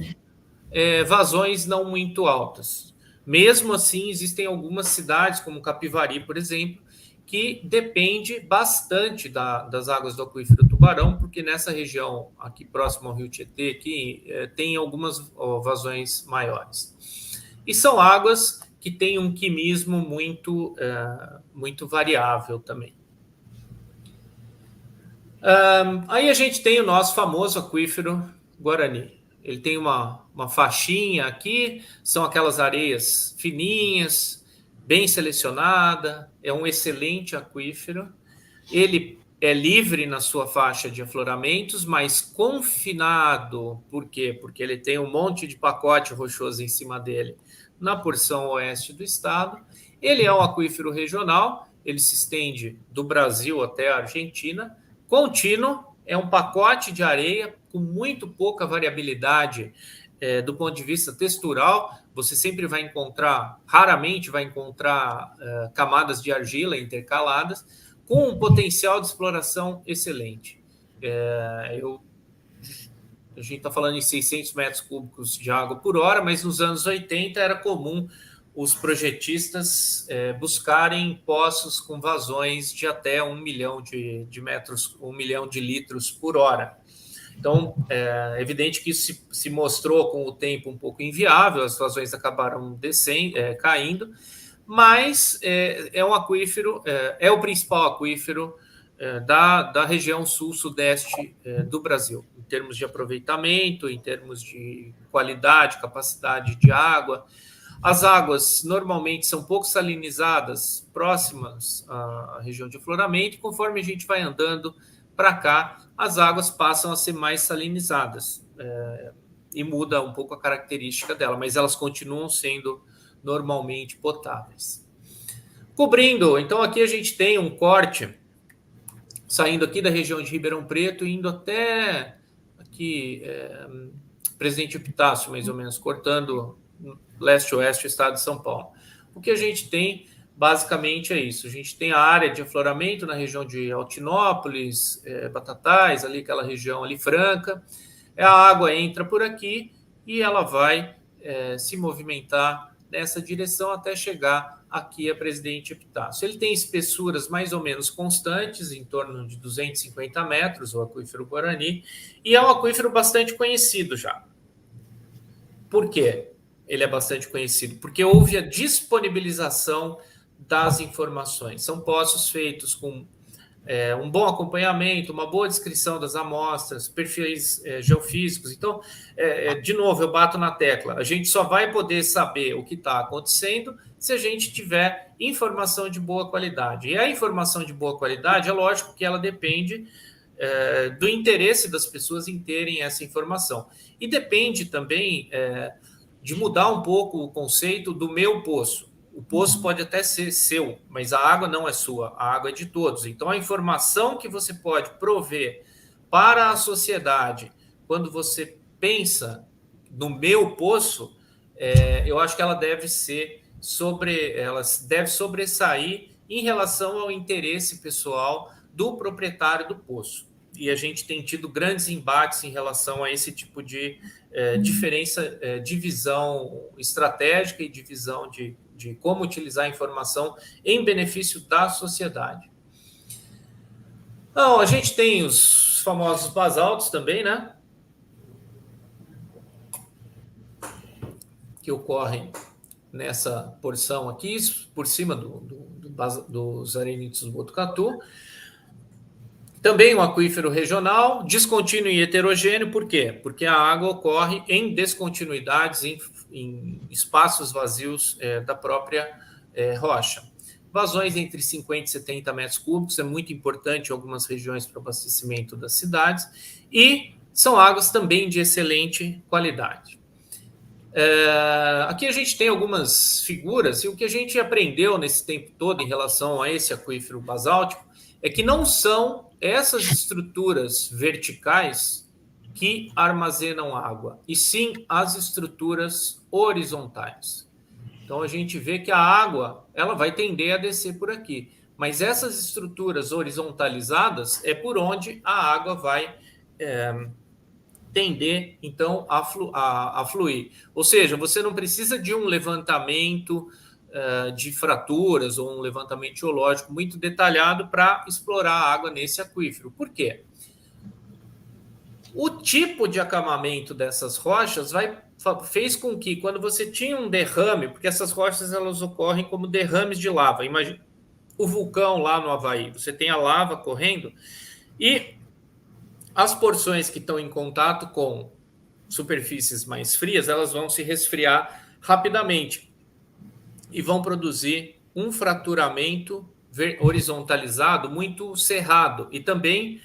vazões não muito altas. Mesmo assim, existem algumas cidades, como Capivari, por exemplo, que depende bastante das águas do aquífero Tubarão, porque nessa região aqui próximo ao Rio Tietê aqui, tem algumas vazões maiores. E são águas que têm um quimismo muito variável também. Aí a gente tem o nosso famoso aquífero Guarani. Ele tem uma faixinha aqui, são aquelas areias fininhas, bem selecionada, é um excelente aquífero. Ele é livre na sua faixa de afloramentos, mas confinado. Por quê? Porque ele tem um monte de pacote rochoso em cima dele na porção oeste do estado. Ele é um aquífero regional, ele se estende do Brasil até a Argentina. Contínuo, é um pacote de areia com muito pouca variabilidade do ponto de vista textural. Você sempre vai encontrar, raramente vai encontrar camadas de argila intercaladas, com um potencial de exploração excelente. A gente está falando em 600 metros cúbicos de água por hora, mas nos anos 80 era comum os projetistas buscarem poços com vazões de até 1 milhão de metros, 1 milhão de litros por hora. Então, é evidente que isso se mostrou com o tempo um pouco inviável, as vazões acabaram caindo, mas é um aquífero, é o principal aquífero da região sul-sudeste do Brasil, em termos de aproveitamento, em termos de qualidade, capacidade de água. As águas normalmente são pouco salinizadas, próximas à região de afloramento, e conforme a gente vai andando para cá, as águas passam a ser mais salinizadas e muda um pouco a característica dela, mas elas continuam sendo normalmente potáveis. Cobrindo, então aqui a gente tem um corte saindo aqui da região de Ribeirão Preto, indo até aqui Presidente Epitácio, mais ou menos, cortando leste-oeste o estado de São Paulo. O que a gente tem, basicamente, é isso. A gente tem a área de afloramento na região de Altinópolis, Batatais, ali aquela região ali franca. A água entra por aqui e ela vai se movimentar nessa direção até chegar aqui a Presidente Epitácio. Ele tem espessuras mais ou menos constantes, em torno de 250 metros, o aquífero Guarani, e é um aquífero bastante conhecido já. Por quê? Ele é bastante conhecido porque houve a disponibilização das informações. São poços feitos com um bom acompanhamento, uma boa descrição das amostras, perfis geofísicos. Então, de novo, eu bato na tecla. A gente só vai poder saber o que está acontecendo se a gente tiver informação de boa qualidade. E a informação de boa qualidade, é lógico que ela depende do interesse das pessoas em terem essa informação. E depende também de mudar um pouco o conceito do meu poço. O poço pode até ser seu, mas a água não é sua, a água é de todos. Então, a informação que você pode prover para a sociedade, quando você pensa no meu poço, eu acho que ela deve sobressair em relação ao interesse pessoal do proprietário do poço. E a gente tem tido grandes embates em relação a esse tipo de diferença de visão estratégica e de visão de como utilizar a informação em benefício da sociedade. Então, a gente tem os famosos basaltos também, né? Que ocorrem nessa porção aqui, por cima dos arenídeos do Botucatu. Também um aquífero regional, descontínuo e heterogêneo, por quê? Porque a água ocorre em descontinuidades, em espaços vazios da própria rocha. Vazões entre 50 e 70 metros cúbicos, é muito importante em algumas regiões para o abastecimento das cidades, e são águas também de excelente qualidade. Aqui a gente tem algumas figuras, e o que a gente aprendeu nesse tempo todo em relação a esse aquífero basáltico é que não são essas estruturas verticais que armazenam água, e sim as estruturas horizontais. Então, a gente vê que a água ela vai tender a descer por aqui, mas essas estruturas horizontalizadas é por onde a água vai tender, então, a fluir. Ou seja, você não precisa de um levantamento de fraturas ou um levantamento geológico muito detalhado para explorar a água nesse aquífero. Por quê? O tipo de acamamento dessas rochas fez com que, quando você tinha um derrame, porque essas rochas elas ocorrem como derrames de lava. Imagina o vulcão lá no Havaí, você tem a lava correndo e as porções que estão em contato com superfícies mais frias, elas vão se resfriar rapidamente e vão produzir um fraturamento horizontalizado muito cerrado. E também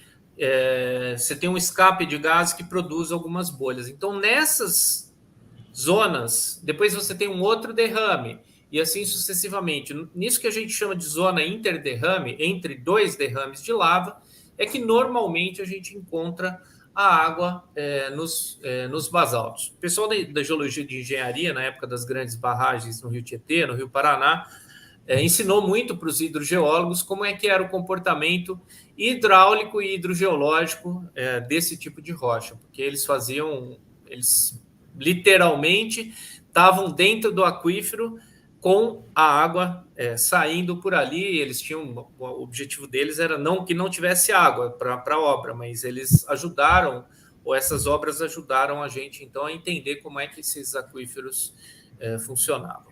você tem um escape de gás que produz algumas bolhas. Então, nessas zonas, depois você tem um outro derrame, e assim sucessivamente. Nisso que a gente chama de zona interderrame, entre dois derrames de lava, é que normalmente a gente encontra a água nos basaltos. O pessoal da geologia de engenharia, na época das grandes barragens no Rio Tietê, no Rio Paraná, ensinou muito para os hidrogeólogos como é que era o comportamento hidráulico e hidrogeológico desse tipo de rocha, porque eles literalmente estavam dentro do aquífero com a água saindo por ali. Eles tinham, o objetivo deles era que não tivesse água para a obra, mas eles ajudaram, ou essas obras ajudaram a gente então a entender como é que esses aquíferos funcionavam.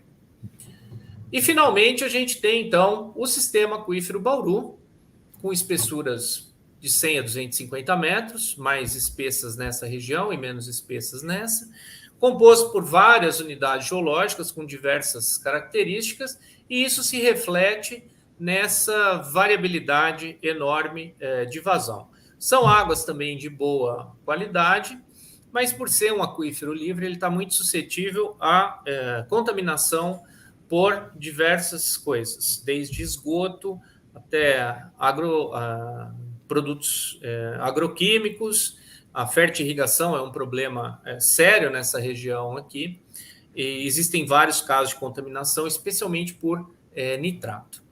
E finalmente a gente tem então o sistema aquífero Bauru, com espessuras de 100 a 250 metros, mais espessas nessa região e menos espessas nessa, composto por várias unidades geológicas com diversas características, e isso se reflete nessa variabilidade enorme de vazão. São águas também de boa qualidade, mas por ser um aquífero livre, ele está muito suscetível à contaminação por diversas coisas, desde esgoto até produtos agroquímicos. A fertirrigação é um problema sério nessa região aqui, e existem vários casos de contaminação, especialmente por nitrato.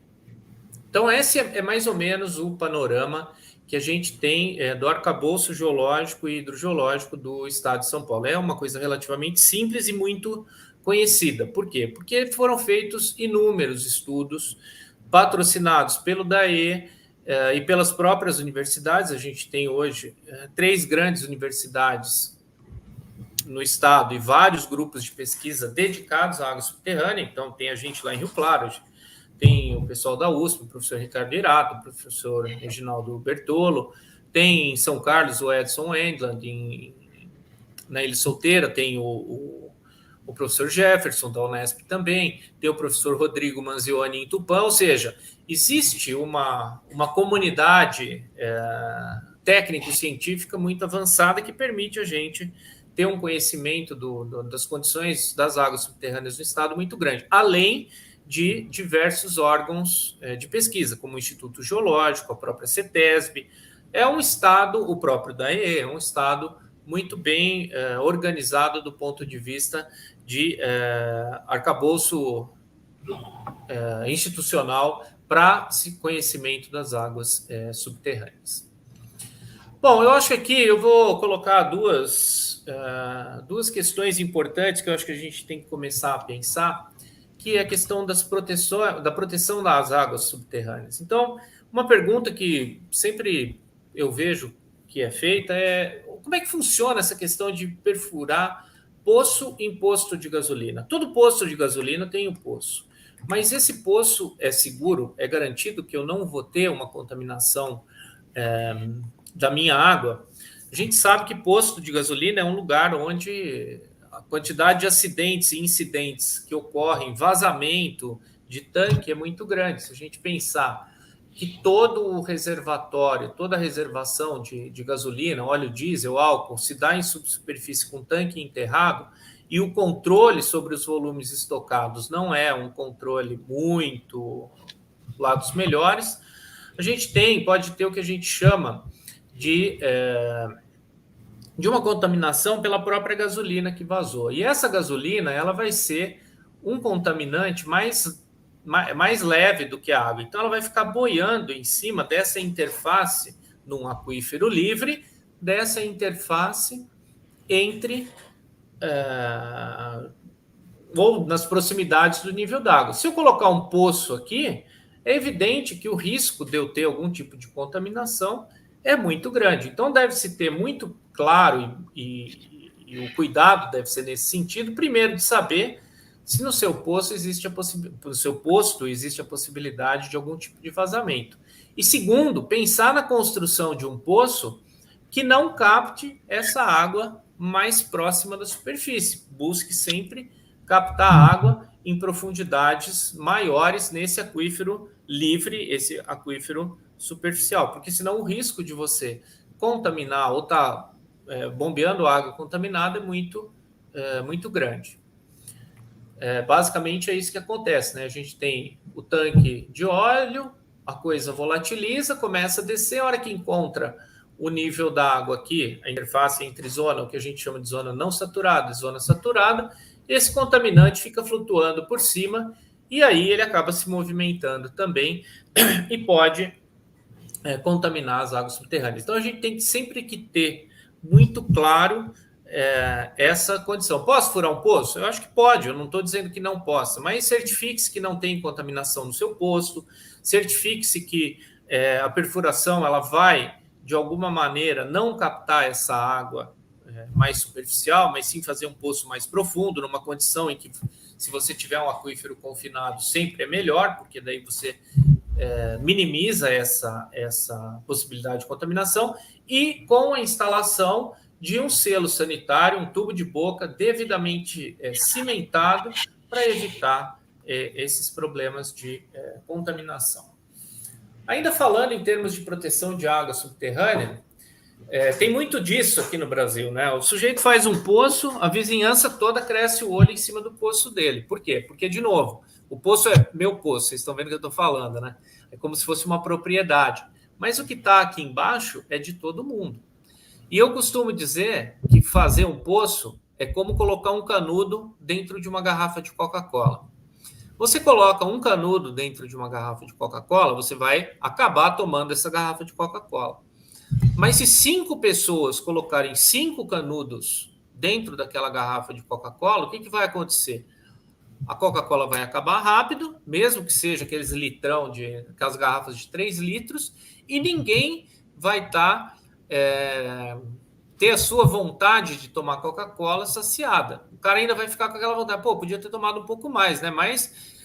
Então, esse é mais ou menos o panorama que a gente tem do arcabouço geológico e hidrogeológico do estado de São Paulo. É uma coisa relativamente simples e muito conhecida. Por quê? Porque foram feitos inúmeros estudos patrocinados pelo DAE e pelas próprias universidades. A gente tem hoje 3 grandes universidades no estado e vários grupos de pesquisa dedicados à água subterrânea. Então, tem a gente lá em Rio Claro, tem o pessoal da USP, o professor Ricardo Irato, o professor Reginaldo Bertolo, tem em São Carlos o Edson Wendland, na Ilha Solteira tem o professor Jefferson, da Unesp também, tem o professor Rodrigo Manzioni em Tupã, ou seja, existe uma comunidade técnico-científica muito avançada que permite a gente ter um conhecimento das condições das águas subterrâneas no estado muito grande, além de diversos órgãos de pesquisa, como o Instituto Geológico, a própria CETESB. É um estado, o próprio DAE, é um estado muito bem organizado do ponto de vista de arcabouço institucional para conhecimento das águas subterrâneas. Bom, eu acho que aqui eu vou colocar duas questões importantes que eu acho que a gente tem que começar a pensar, que é a questão da proteção das águas subterrâneas. Então, uma pergunta que sempre eu vejo que é feita é como é que funciona essa questão de perfurar poço em posto de gasolina? Todo posto de gasolina tem um poço, mas esse poço é seguro? É garantido que eu não vou ter uma contaminação da minha água? A gente sabe que posto de gasolina é um lugar onde a quantidade de acidentes e incidentes que ocorrem, vazamento de tanque é muito grande. Se a gente pensar que todo o reservatório, toda a reservação de gasolina, óleo diesel, álcool, se dá em subsuperfície com tanque enterrado, e o controle sobre os volumes estocados não é um controle muito lá dos melhores, a gente pode ter o que a gente chama de uma contaminação pela própria gasolina que vazou. E essa gasolina, ela vai ser um contaminante mais leve do que a água. Então, ela vai ficar boiando em cima dessa interface num aquífero livre, dessa interface entre ou nas proximidades do nível d'água. Se eu colocar um poço aqui, é evidente que o risco de eu ter algum tipo de contaminação é muito grande. Então, deve-se ter muito claro e o cuidado deve ser nesse sentido, primeiro, de saber se no seu posto existe a possibilidade de algum tipo de vazamento. E segundo, pensar na construção de um poço que não capte essa água mais próxima da superfície. Busque sempre captar água em profundidades maiores nesse aquífero livre, esse aquífero superficial, porque senão o risco de você contaminar ou estar bombeando água contaminada é muito grande. Basicamente é isso que acontece, né? A gente tem o tanque de óleo, a coisa volatiliza, começa a descer, a hora que encontra o nível da água aqui, a interface entre zona, o que a gente chama de zona não saturada e zona saturada, esse contaminante fica flutuando por cima e aí ele acaba se movimentando também e pode contaminar as águas subterrâneas. Então a gente tem sempre que ter muito claro essa condição. Posso furar um poço? Eu acho que pode, eu não estou dizendo que não possa, mas certifique-se que não tem contaminação no seu posto, certifique-se que a perfuração ela vai, de alguma maneira, não captar essa água mais superficial, mas sim fazer um poço mais profundo, numa condição em que, se você tiver um aquífero confinado, sempre é melhor, porque daí você minimiza essa possibilidade de contaminação, e com a instalação de um selo sanitário, um tubo de boca devidamente cimentado para evitar esses problemas de contaminação. Ainda falando em termos de proteção de água subterrânea, tem muito disso aqui no Brasil, né? O sujeito faz um poço, a vizinhança toda cresce o olho em cima do poço dele. Por quê? Porque, de novo, o poço é meu poço, vocês estão vendo o que eu estou falando, né? É como se fosse uma propriedade. Mas o que está aqui embaixo é de todo mundo. E eu costumo dizer que fazer um poço é como colocar um canudo dentro de uma garrafa de Coca-Cola. Você coloca um canudo dentro de uma garrafa de Coca-Cola, você vai acabar tomando essa garrafa de Coca-Cola. Mas se 5 pessoas colocarem 5 canudos dentro daquela garrafa de Coca-Cola, o que vai acontecer? a Coca-Cola vai acabar rápido, mesmo que seja aqueles litrão, aquelas garrafas de 3 litros, e ninguém vai ter a sua vontade de tomar Coca-Cola saciada. O cara ainda vai ficar com aquela vontade, pô, podia ter tomado um pouco mais, né? Mas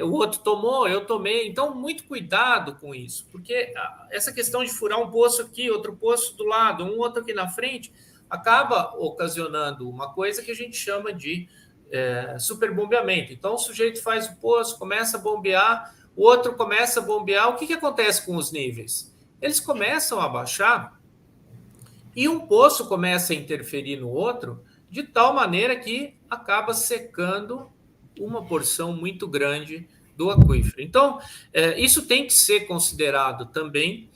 o outro tomou, eu tomei. Então, muito cuidado com isso, porque essa questão de furar um poço aqui, outro poço do lado, um outro aqui na frente, acaba ocasionando uma coisa que a gente chama de superbombeamento. Então, o sujeito faz o poço, começa a bombear, o outro começa a bombear. O que acontece com os níveis? Eles começam a baixar e um poço começa a interferir no outro de tal maneira que acaba secando uma porção muito grande do aquífero. Então, isso tem que ser considerado também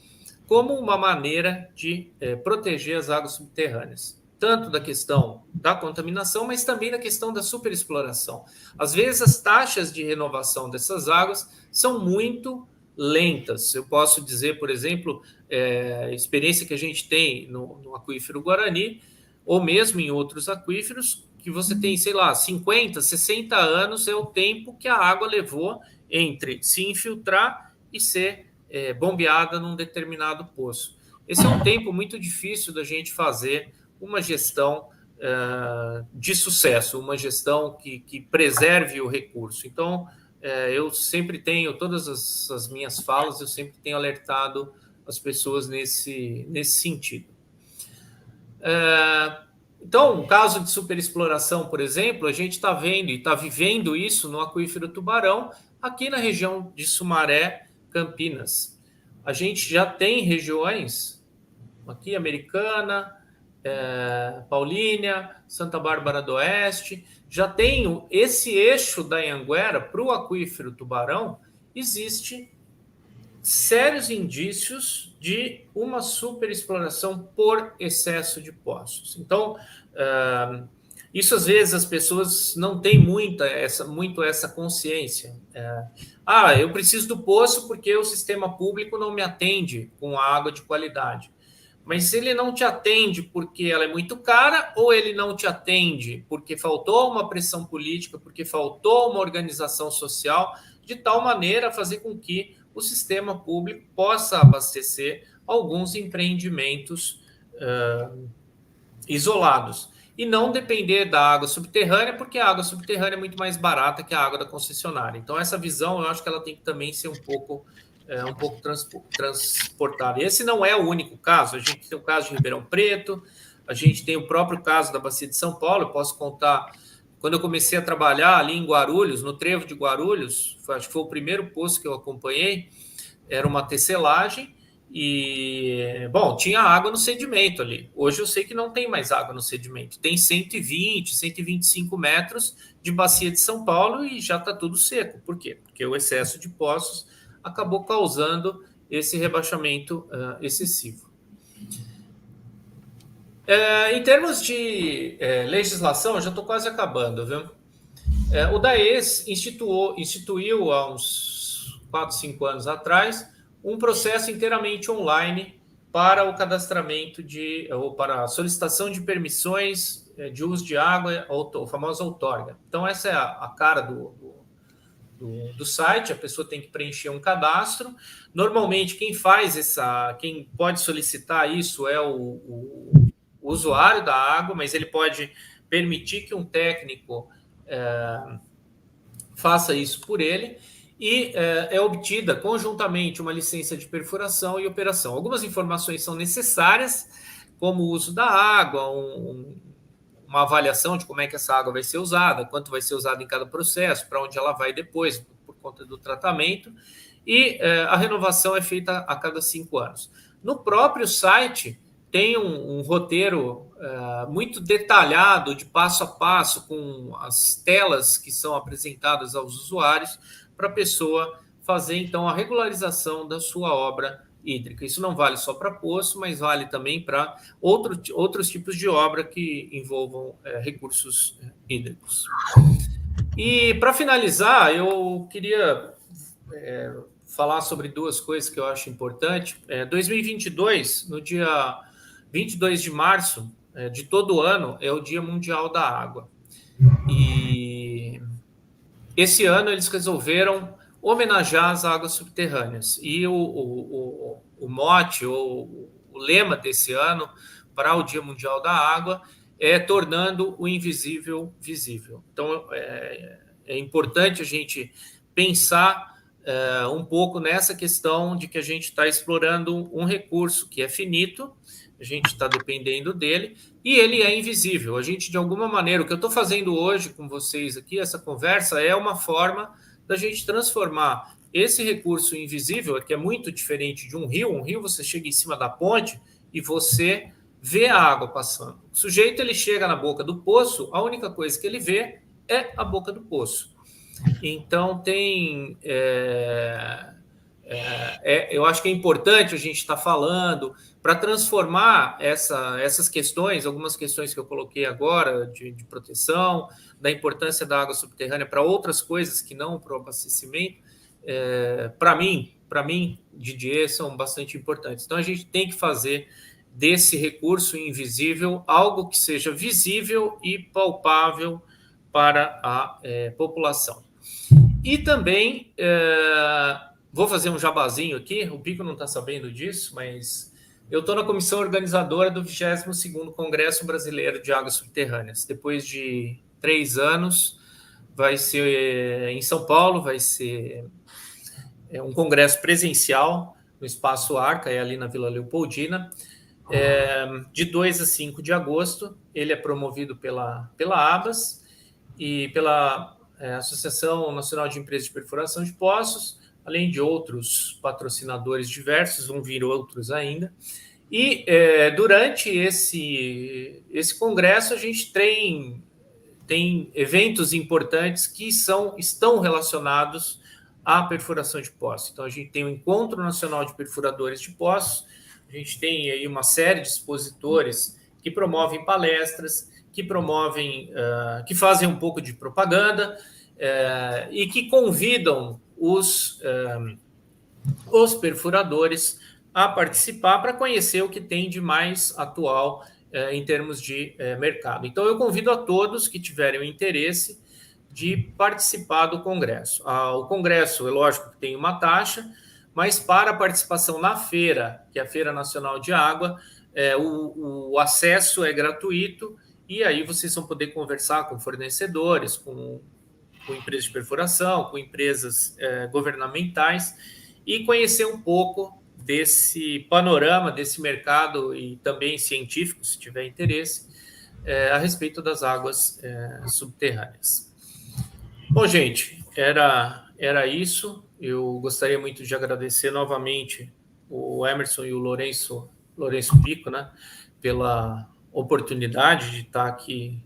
como uma maneira de proteger as águas subterrâneas, tanto da questão da contaminação, mas também da questão da superexploração. Às vezes, as taxas de renovação dessas águas são muito lentas. Eu posso dizer, por exemplo, a experiência que a gente tem no aquífero Guarani, ou mesmo em outros aquíferos, que você tem, sei lá, 50, 60 anos é o tempo que a água levou entre se infiltrar e ser bombeada num determinado poço. Esse é um tempo muito difícil da gente fazer uma gestão de sucesso, uma gestão que preserve o recurso. Então, eu sempre tenho, todas as minhas falas, eu sempre tenho alertado as pessoas nesse sentido. Então, um caso de superexploração, por exemplo, a gente está vendo e está vivendo isso no aquífero Tubarão, aqui na região de Sumaré, Campinas. A gente já tem regiões, aqui Americana, Paulínia, Santa Bárbara do Oeste, já tem esse eixo da Anhanguera para o aquífero Tubarão, existe sérios indícios de uma superexploração por excesso de poços. Então, isso às vezes as pessoas não têm muito essa consciência. Eu preciso do poço porque o sistema público não me atende com água de qualidade. Mas se ele não te atende porque ela é muito cara, ou ele não te atende porque faltou uma pressão política, porque faltou uma organização social, de tal maneira a fazer com que o sistema público possa abastecer alguns empreendimentos isolados e não depender da água subterrânea, porque a água subterrânea é muito mais barata que a água da concessionária. Então, essa visão, eu acho que ela tem que também ser um pouco transportada. Esse não é o único caso. A gente tem o caso de Ribeirão Preto, a gente tem o próprio caso da Bacia de São Paulo. Eu posso contar, quando eu comecei a trabalhar ali em Guarulhos, no trevo de Guarulhos, acho que foi o primeiro poço que eu acompanhei, era uma tecelagem e, bom, tinha água no sedimento ali. Hoje eu sei que não tem mais água no sedimento. Tem 120, 125 metros de Bacia de São Paulo e já está tudo seco. Por quê? Porque o excesso de poços acabou causando esse rebaixamento excessivo. Em termos de legislação, eu já estou quase acabando, viu? O DAES instituiu há uns 4, 5 anos atrás um processo inteiramente online para o cadastramento ou para a solicitação de permissões de uso de água, o famoso outorga. Então, essa é a cara do site. A pessoa tem que preencher um cadastro. Normalmente, quem pode solicitar isso é o usuário da água, mas ele pode permitir que um técnico faça isso por ele, e é obtida conjuntamente uma licença de perfuração e operação. Algumas informações são necessárias, como o uso da água, uma avaliação de como é que essa água vai ser usada, quanto vai ser usada em cada processo, para onde ela vai depois, por conta do tratamento, e a renovação é feita a cada 5 anos. No próprio site tem um roteiro muito detalhado, de passo a passo, com as telas que são apresentadas aos usuários, para a pessoa fazer, então, a regularização da sua obra hídrica. Isso não vale só para poço, mas vale também para outros tipos de obra que envolvam recursos hídricos. E, para finalizar, eu queria falar sobre 2 coisas que eu acho importante. 2022, no dia 22 de março de todo ano, é o Dia Mundial da Água. E esse ano eles resolveram homenagear as águas subterrâneas. E o mote, ou o lema desse ano para o Dia Mundial da Água é tornando o invisível visível. Então, é importante a gente pensar um pouco nessa questão de que a gente está explorando um recurso que é finito, a gente está dependendo dele, e ele é invisível. A gente, de alguma maneira, o que eu estou fazendo hoje com vocês aqui, essa conversa, é uma forma da gente transformar esse recurso invisível, que é muito diferente de um rio você chega em cima da ponte e você vê a água passando. O sujeito, ele chega na boca do poço, a única coisa que ele vê é a boca do poço. Então, eu acho que é importante a gente estar falando para transformar essas questões, algumas questões que eu coloquei agora, de proteção, da importância da água subterrânea para outras coisas que não para o abastecimento, para mim, Didier, são bastante importantes. Então, a gente tem que fazer desse recurso invisível algo que seja visível e palpável para a população. E também, vou fazer um jabazinho aqui, o Pico não está sabendo disso, mas eu estou na comissão organizadora do 22º Congresso Brasileiro de Águas Subterrâneas. Depois de 3 anos, vai ser em São Paulo, vai ser um congresso presencial no Espaço Arca, ali na Vila Leopoldina, de 2 a 5 de agosto. Ele é promovido pela ABAS e pela Associação Nacional de Empresas de Perfuração de Poços, além de outros patrocinadores diversos, vão vir outros ainda. E durante esse congresso, a gente tem eventos importantes que estão relacionados à perfuração de poços. Então, a gente tem o Encontro Nacional de Perfuradores de Poços, a gente tem aí uma série de expositores que promovem palestras, que fazem um pouco de propaganda e que convidam os perfuradores a participar para conhecer o que tem de mais atual em termos de mercado. Então, eu convido a todos que tiverem o interesse de participar do Congresso. O Congresso, é lógico que tem uma taxa, mas para a participação na feira, que é a Feira Nacional de Água, o acesso é gratuito, e aí vocês vão poder conversar com fornecedores, com empresas de perfuração, com empresas governamentais, e conhecer um pouco desse panorama, desse mercado, e também científico, se tiver interesse, a respeito das águas subterrâneas. Bom, gente, era isso. Eu gostaria muito de agradecer novamente o Emerson e o Lourenço Pico, né, pela oportunidade de estar aqui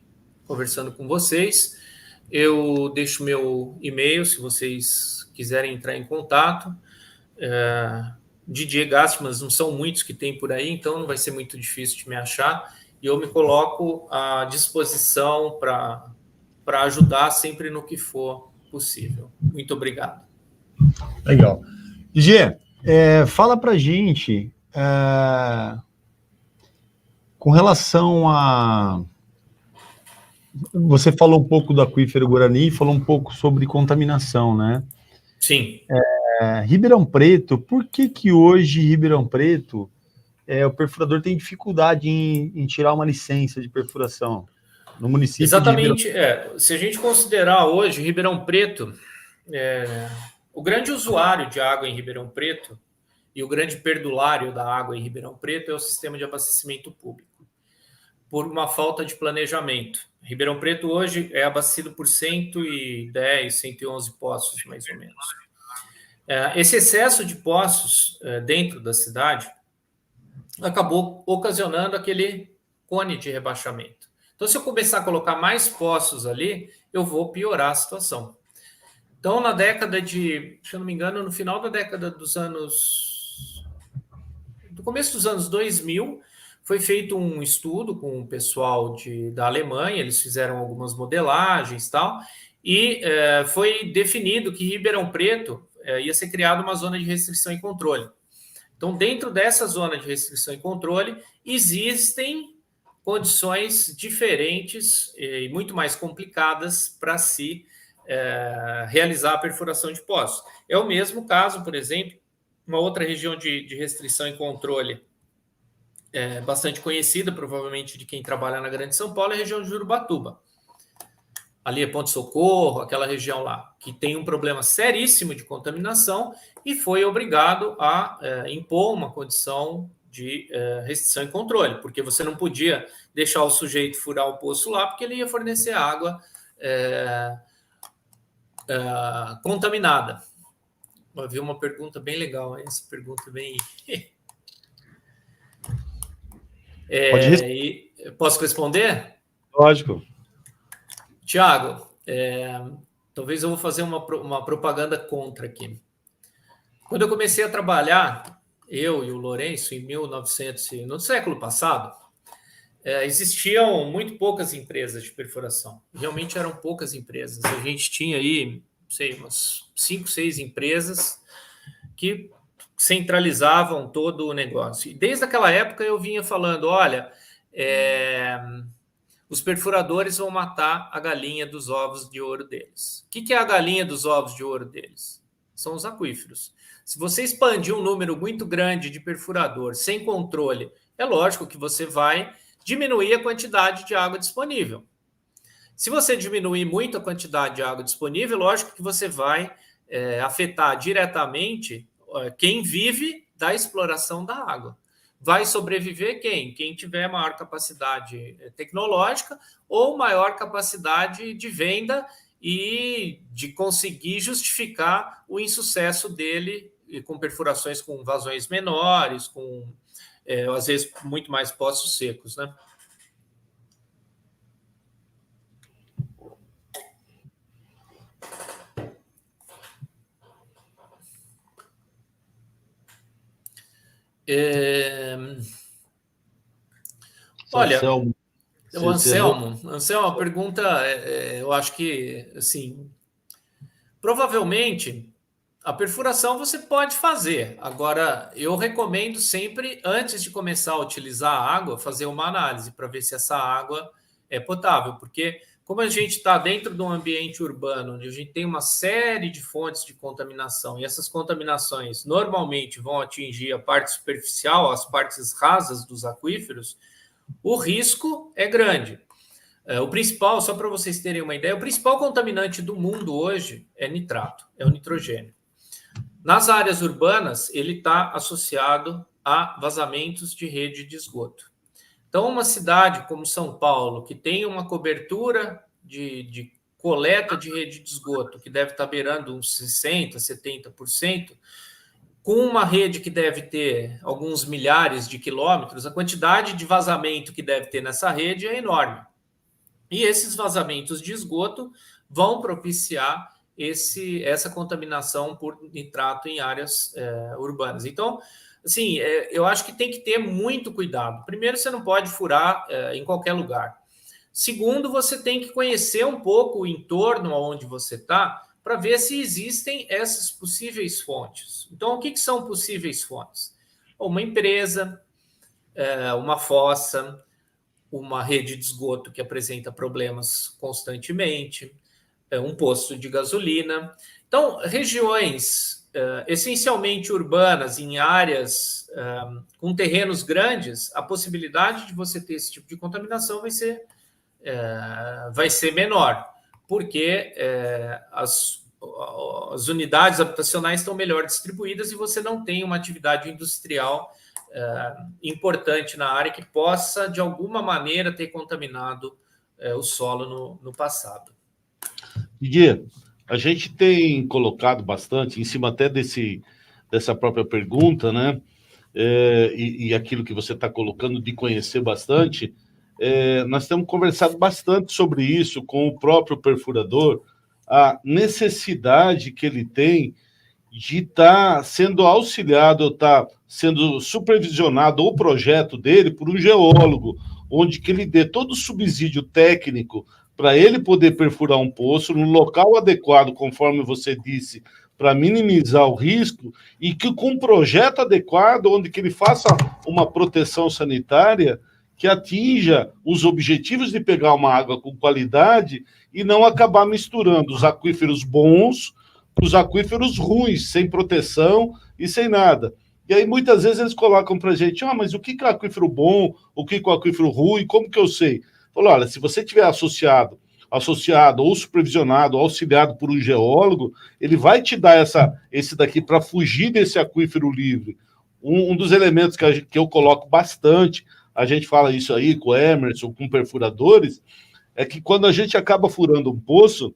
conversando com vocês. Eu deixo meu e-mail, se vocês quiserem entrar em contato. Didier Gastman, não são muitos que tem por aí, então não vai ser muito difícil de me achar. E eu me coloco à disposição para ajudar sempre no que for possível. Muito obrigado. Legal. Didier, fala para a gente com relação a... Você falou um pouco do aquífero Guarani, falou um pouco sobre contaminação, né? Sim. Ribeirão Preto, por que hoje Ribeirão Preto o perfurador tem dificuldade em tirar uma licença de perfuração no município? Exatamente. Se a gente considerar hoje Ribeirão Preto, o grande usuário de água em Ribeirão Preto e o grande perdulário da água em Ribeirão Preto é o sistema de abastecimento público, por uma falta de planejamento. Ribeirão Preto hoje é abastecido por 110, 111 poços, mais ou menos. Esse excesso de poços dentro da cidade acabou ocasionando aquele cone de rebaixamento. Então, se eu começar a colocar mais poços ali, eu vou piorar a situação. Então, na década de, se eu não me engano, no final da década do começo dos anos 2000, foi feito um estudo com o pessoal da Alemanha, eles fizeram algumas modelagens e tal, e foi definido que Ribeirão Preto ia ser criada uma zona de restrição e controle. Então, dentro dessa zona de restrição e controle, existem condições diferentes e muito mais complicadas para se realizar a perfuração de poços. É o mesmo caso, por exemplo, uma outra região de restrição e controle bastante conhecida, provavelmente de quem trabalha na Grande São Paulo, é a região de Urubatuba. Ali é Ponto Socorro, aquela região lá, que tem um problema seríssimo de contaminação e foi obrigado a impor uma condição de restrição e controle, porque você não podia deixar o sujeito furar o poço lá, porque ele ia fornecer água contaminada. Havia uma pergunta bem legal, essa pergunta bem... Posso responder? Lógico. Tiago, talvez eu vou fazer uma propaganda contra aqui. Quando eu comecei a trabalhar, eu e o Lourenço, no século passado, existiam muito poucas empresas de perfuração. Realmente eram poucas empresas. A gente tinha aí, não sei, umas 5, 6 empresas que centralizavam todo o negócio. E desde aquela época eu vinha falando, olha, os perfuradores vão matar a galinha dos ovos de ouro deles. O que é a galinha dos ovos de ouro deles? São os aquíferos. Se você expandir um número muito grande de perfurador sem controle, é lógico que você vai diminuir a quantidade de água disponível. Se você diminuir muito a quantidade de água disponível, lógico que você vai afetar diretamente quem vive da exploração da água. Vai sobreviver quem? Quem tiver maior capacidade tecnológica ou maior capacidade de venda e de conseguir justificar o insucesso dele com perfurações com vazões menores, com, às vezes, muito mais poços secos, né? Olha, o Anselmo, a pergunta, eu acho que, assim, provavelmente a perfuração você pode fazer. Agora, eu recomendo sempre, antes de começar a utilizar a água, fazer uma análise para ver se essa água é potável, porque como a gente está dentro de um ambiente urbano, onde a gente tem uma série de fontes de contaminação, e essas contaminações normalmente vão atingir a parte superficial, as partes rasas dos aquíferos, o risco é grande. O principal, só para vocês terem uma ideia, o principal contaminante do mundo hoje é nitrato, é o nitrogênio. Nas áreas urbanas, ele está associado a vazamentos de rede de esgoto. Então, uma cidade como São Paulo, que tem uma cobertura de coleta de rede de esgoto, que deve estar beirando uns 60%, 70%, com uma rede que deve ter alguns milhares de quilômetros, a quantidade de vazamento que deve ter nessa rede é enorme. E esses vazamentos de esgoto vão propiciar essa contaminação por nitrato em áreas urbanas. Então, assim, eu acho que tem que ter muito cuidado. Primeiro, você não pode furar em qualquer lugar. Segundo, você tem que conhecer um pouco o entorno onde você está para ver se existem essas possíveis fontes. Então, o que são possíveis fontes? Uma empresa, uma fossa, uma rede de esgoto que apresenta problemas constantemente, um posto de gasolina. Então, regiões essencialmente urbanas, em áreas com terrenos grandes, a possibilidade de você ter esse tipo de contaminação vai ser menor, porque as unidades habitacionais estão melhor distribuídas e você não tem uma atividade industrial importante na área que possa, de alguma maneira, ter contaminado o solo no passado. Didier, a gente tem colocado bastante, em cima até dessa própria pergunta, né? E aquilo que você está colocando de conhecer bastante, nós temos conversado bastante sobre isso com o próprio perfurador, a necessidade que ele tem de estar sendo auxiliado, estar sendo supervisionado o projeto dele por um geólogo, onde que ele dê todo o subsídio técnico para ele poder perfurar um poço no local adequado, conforme você disse, para minimizar o risco, e que com um projeto adequado, onde que ele faça uma proteção sanitária que atinja os objetivos de pegar uma água com qualidade e não acabar misturando os aquíferos bons com os aquíferos ruins, sem proteção e sem nada. E aí, muitas vezes, eles colocam para a gente, mas o que é aquífero bom, o que é aquífero ruim, como que eu sei? Falou, olha, se você tiver associado ou supervisionado, ou auxiliado por um geólogo, ele vai te dar esse daqui para fugir desse aquífero livre. Um dos elementos que eu coloco bastante, a gente fala isso aí com o Emerson, com perfuradores, é que quando a gente acaba furando um poço,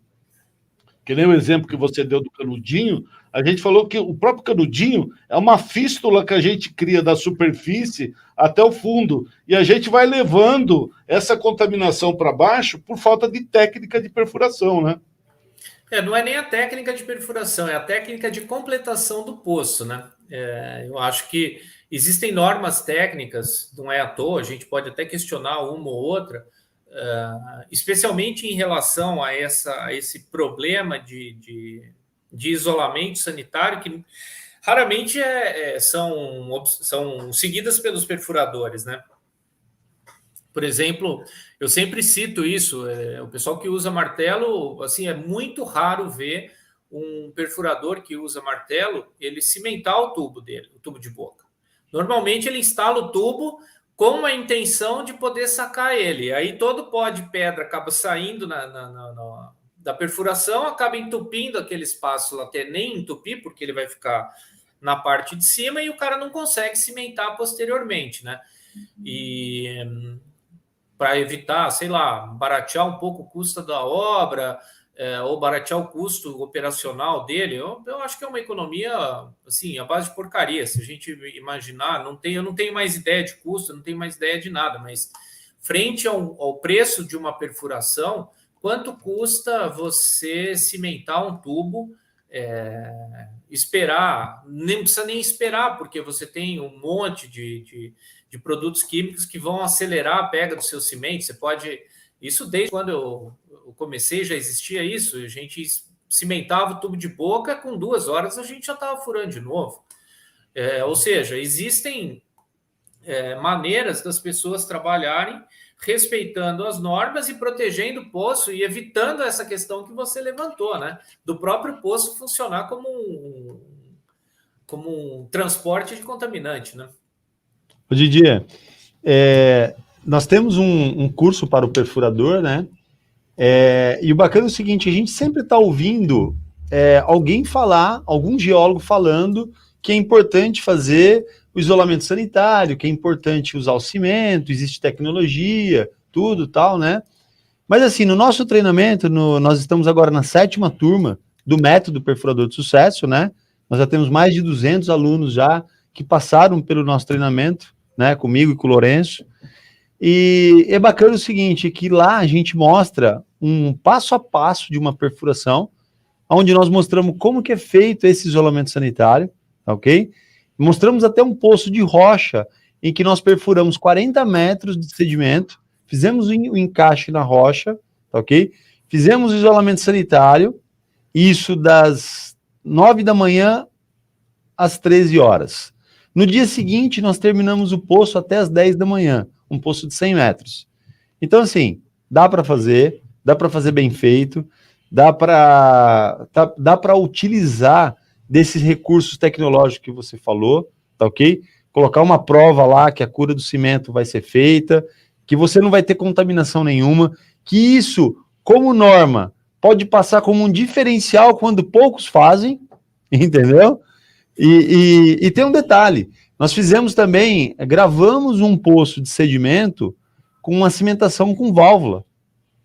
que nem o exemplo que você deu do canudinho, a gente falou que o próprio canudinho é uma fístula que a gente cria da superfície até o fundo, e a gente vai levando essa contaminação para baixo por falta de técnica de perfuração, né? Não é nem a técnica de perfuração, é a técnica de completação do poço, né? Eu acho que existem normas técnicas, não é à toa, a gente pode até questionar uma ou outra, especialmente em relação a esse problema de isolamento sanitário, que raramente são seguidas pelos perfuradores, né? Por exemplo, eu sempre cito isso, o pessoal que usa martelo, assim, é muito raro ver um perfurador que usa martelo, ele cimentar o tubo dele, o tubo de boca. Normalmente ele instala o tubo com a intenção de poder sacar ele. Aí todo pó de pedra acaba saindo da perfuração, acaba entupindo aquele espaço até nem entupir, porque ele vai ficar na parte de cima e o cara não consegue cimentar posteriormente, né? E para evitar, sei lá, baratear um pouco o custo da obra, ou baratear o custo operacional dele, eu acho que é uma economia, assim, à base de porcaria. Se a gente imaginar, eu não tenho mais ideia de custo, não tenho mais ideia de nada, mas frente ao preço de uma perfuração, quanto custa você cimentar um tubo, esperar, nem precisa nem esperar, porque você tem um monte de produtos químicos que vão acelerar a pega do seu cimento. Você pode... Isso desde quando eu comecei já existia isso. A gente cimentava o tubo de boca, com 2 horas a gente já estava furando de novo. Ou seja, existem maneiras das pessoas trabalharem respeitando as normas e protegendo o poço e evitando essa questão que você levantou, né? Do próprio poço funcionar como um transporte de contaminante, né? Ô, Didier, nós temos um curso para o perfurador, né? E o bacana é o seguinte, a gente sempre está ouvindo alguém falar, algum geólogo falando que é importante fazer o isolamento sanitário, que é importante usar o cimento, existe tecnologia, tudo tal, né? Mas assim, no nosso treinamento, nós estamos agora na 7ª turma do método perfurador de sucesso, né? Nós já temos mais de 200 alunos já que passaram pelo nosso treinamento, né? Comigo e com o Lourenço. E é bacana o seguinte, que lá a gente mostra um passo a passo de uma perfuração, onde nós mostramos como que é feito esse isolamento sanitário, ok? Mostramos até um poço de rocha, em que nós perfuramos 40 metros de sedimento, fizemos o encaixe na rocha, ok? Fizemos o isolamento sanitário, isso das 9 da manhã às 13 horas. No dia seguinte, nós terminamos o poço até às 10 da manhã, um poço de 100 metros. Então, assim, dá para fazer bem feito, dá para utilizar desses recursos tecnológicos que você falou, tá ok? Colocar uma prova lá que a cura do cimento vai ser feita, que você não vai ter contaminação nenhuma, que isso, como norma, pode passar como um diferencial quando poucos fazem, entendeu? E tem um detalhe, nós fizemos também, gravamos um poço de sedimento com uma cimentação com válvula,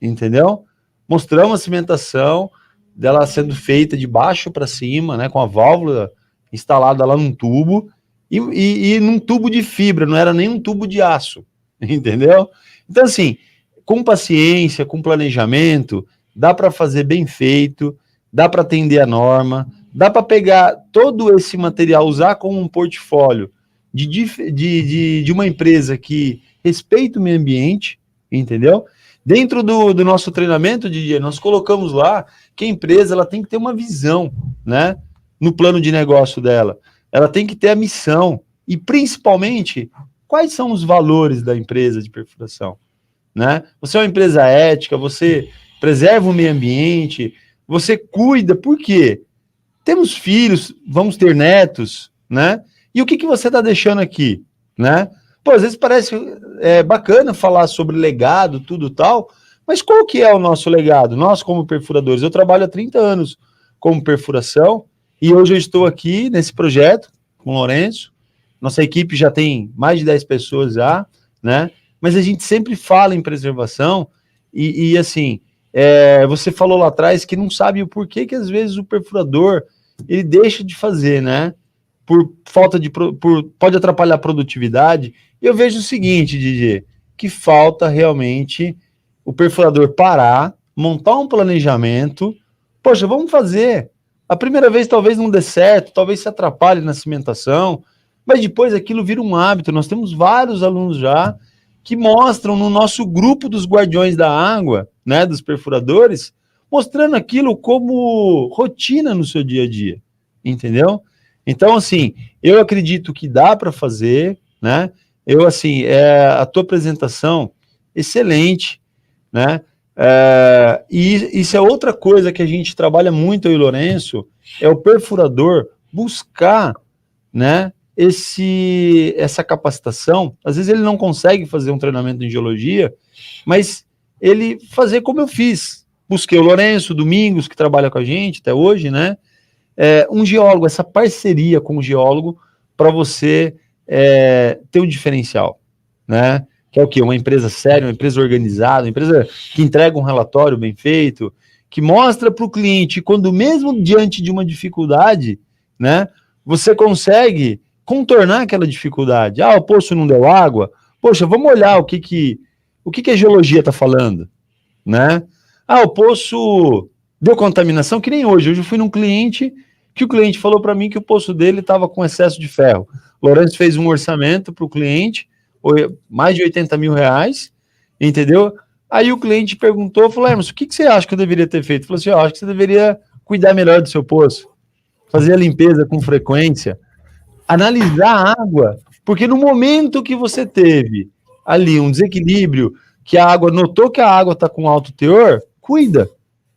entendeu? Mostramos a cimentação dela sendo feita de baixo para cima, né, com a válvula instalada lá num tubo, e num tubo de fibra, não era nem um tubo de aço, entendeu? Então, assim, com paciência, com planejamento, dá para fazer bem feito, dá para atender a norma, dá para pegar todo esse material, usar como um portfólio de uma empresa que respeita o meio ambiente, entendeu? Dentro do nosso treinamento, Didier, nós colocamos lá que a empresa ela tem que ter uma visão, né, no plano de negócio dela. Ela tem que ter a missão e, principalmente, quais são os valores da empresa de perfuração, né? Você é uma empresa ética, você preserva o meio ambiente, você cuida, por quê? Temos filhos, vamos ter netos, né? E o que você está deixando aqui, né? Pô, às vezes parece bacana falar sobre legado, tudo tal, mas qual que é o nosso legado? Nós, como perfuradores, eu trabalho há 30 anos como perfuração e hoje eu estou aqui nesse projeto com o Lourenço. Nossa equipe já tem mais de 10 pessoas já, né? Mas a gente sempre fala em preservação e assim, você falou lá atrás que não sabe o porquê que às vezes o perfurador ele deixa de fazer, né? Por falta de. Pode atrapalhar a produtividade. E eu vejo o seguinte, Didi, que falta realmente o perfurador parar, montar um planejamento. Poxa, vamos fazer. A primeira vez talvez não dê certo, talvez se atrapalhe na cimentação, mas depois aquilo vira um hábito. Nós temos vários alunos já que mostram no nosso grupo dos guardiões da água, né, dos perfuradores, mostrando aquilo como rotina no seu dia a dia, entendeu? Então, assim, eu acredito que dá para fazer, né? Eu, assim, a tua apresentação, excelente, né? E isso é outra coisa que a gente trabalha muito, eu e o Lourenço, é o perfurador buscar, né, essa capacitação. Às vezes ele não consegue fazer um treinamento em geologia, mas ele fazer como eu fiz. Busquei o Lourenço, Domingos, que trabalha com a gente até hoje, né? Um geólogo, essa parceria com o geólogo para você ter um diferencial, né? Que é o quê? Uma empresa séria, uma empresa organizada, uma empresa que entrega um relatório bem feito, que mostra para o cliente quando mesmo diante de uma dificuldade, né, você consegue contornar aquela dificuldade. Ah, o poço não deu água. Poxa, vamos olhar o que a geologia está falando, né? Ah, o poço deu contaminação, que nem hoje. Hoje eu fui num cliente que o cliente falou para mim que o poço dele estava com excesso de ferro. O Lourenço fez um orçamento para o cliente, mais de 80 mil reais, entendeu? Aí o cliente perguntou, falou, Hermes, o que você acha que eu deveria ter feito? Falou assim, eu acho que você deveria cuidar melhor do seu poço, fazer a limpeza com frequência, analisar a água, porque no momento que você teve ali um desequilíbrio, que a água notou que a água está com alto teor, cuida.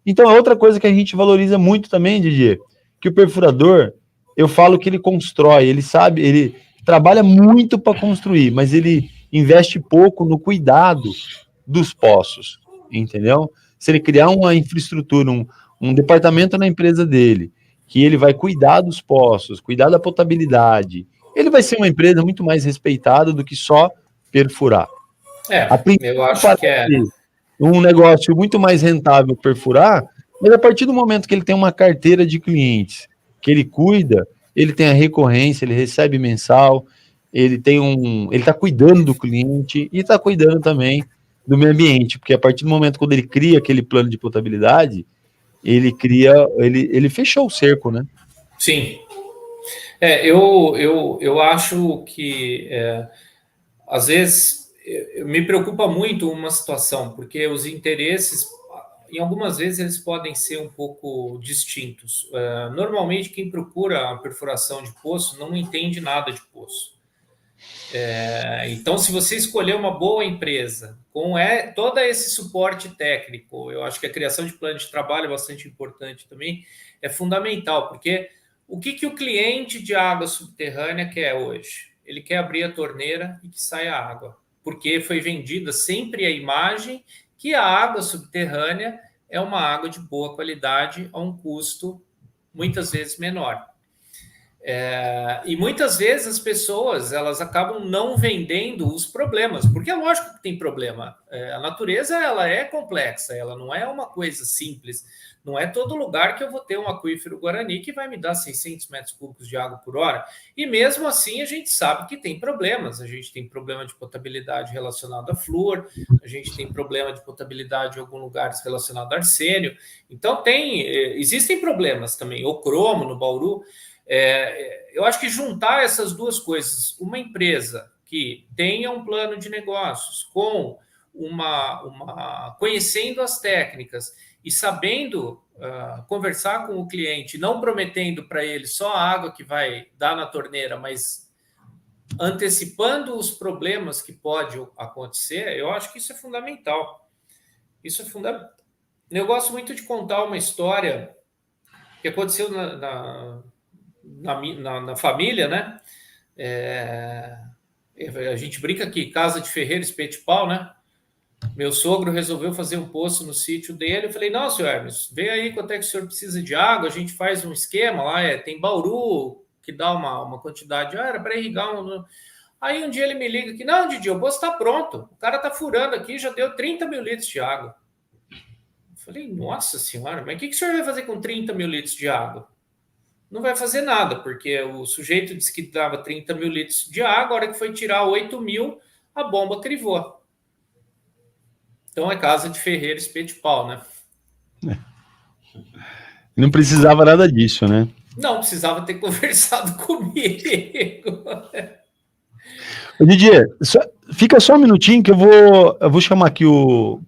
Então, é outra coisa que a gente valoriza muito também, Didier, que o perfurador, eu falo que ele constrói, ele sabe, ele trabalha muito para construir, mas ele investe pouco no cuidado dos poços, entendeu? Se ele criar uma infraestrutura, um departamento na empresa dele, que ele vai cuidar dos poços, cuidar da potabilidade, ele vai ser uma empresa muito mais respeitada do que só perfurar. Eu acho que um negócio muito mais rentável perfurar, mas a partir do momento que ele tem uma carteira de clientes, que ele cuida, ele tem a recorrência, ele recebe mensal, ele está cuidando do cliente e está cuidando também do meio ambiente, porque a partir do momento quando ele cria aquele plano de potabilidade, ele fechou o cerco, né? Sim. Eu acho que às vezes me preocupa muito uma situação, porque os interesses, em algumas vezes, eles podem ser um pouco distintos. Normalmente, quem procura a perfuração de poço não entende nada de poço. Então, se você escolher uma boa empresa com todo esse suporte técnico, eu acho que a criação de plano de trabalho é bastante importante também, é fundamental, porque o que o cliente de água subterrânea quer hoje? Ele quer abrir a torneira e que saia água, porque foi vendida sempre a imagem que a água subterrânea é uma água de boa qualidade a um custo muitas vezes menor. E muitas vezes as pessoas elas acabam não vendendo os problemas, porque é lógico que tem problema. A natureza ela é complexa, ela não é uma coisa simples. Não é todo lugar que eu vou ter um aquífero Guarani que vai me dar 600 metros cúbicos de água por hora. E mesmo assim a gente sabe que tem problemas. A gente tem problema de potabilidade relacionado a flúor, a gente tem problema de potabilidade em alguns lugares relacionado a arsênio. Então existem problemas também. O cromo no Bauru. Eu acho que juntar essas duas coisas, uma empresa que tenha um plano de negócios com conhecendo as técnicas e sabendo conversar com o cliente, não prometendo para ele só a água que vai dar na torneira, mas antecipando os problemas que pode acontecer, eu acho que isso é fundamental. Isso é fundamental. Eu gosto muito de contar uma história que aconteceu na família, né? A gente brinca aqui, casa de ferreiro, espeto de pau, né? Meu sogro resolveu fazer um poço no sítio dele. Eu falei, não, senhor Hermes, vê aí quanto é que o senhor precisa de água, a gente faz um esquema lá, tem Bauru, que dá uma quantidade, era para irrigar um... Aí um dia ele me liga aqui, não, Didi, o poço está pronto, o cara está furando aqui, já deu 30 mil litros de água. Eu falei, nossa senhora, mas o que o senhor vai fazer com 30 mil litros de água? Não vai fazer nada, porque o sujeito disse que dava 30 mil litros de água, a hora que foi tirar 8 mil, a bomba crivou. Então é casa de ferreiro, espeto de pau, né? Não precisava nada disso, né? Não, precisava ter conversado comigo. Didier, fica só um minutinho que eu vou chamar aqui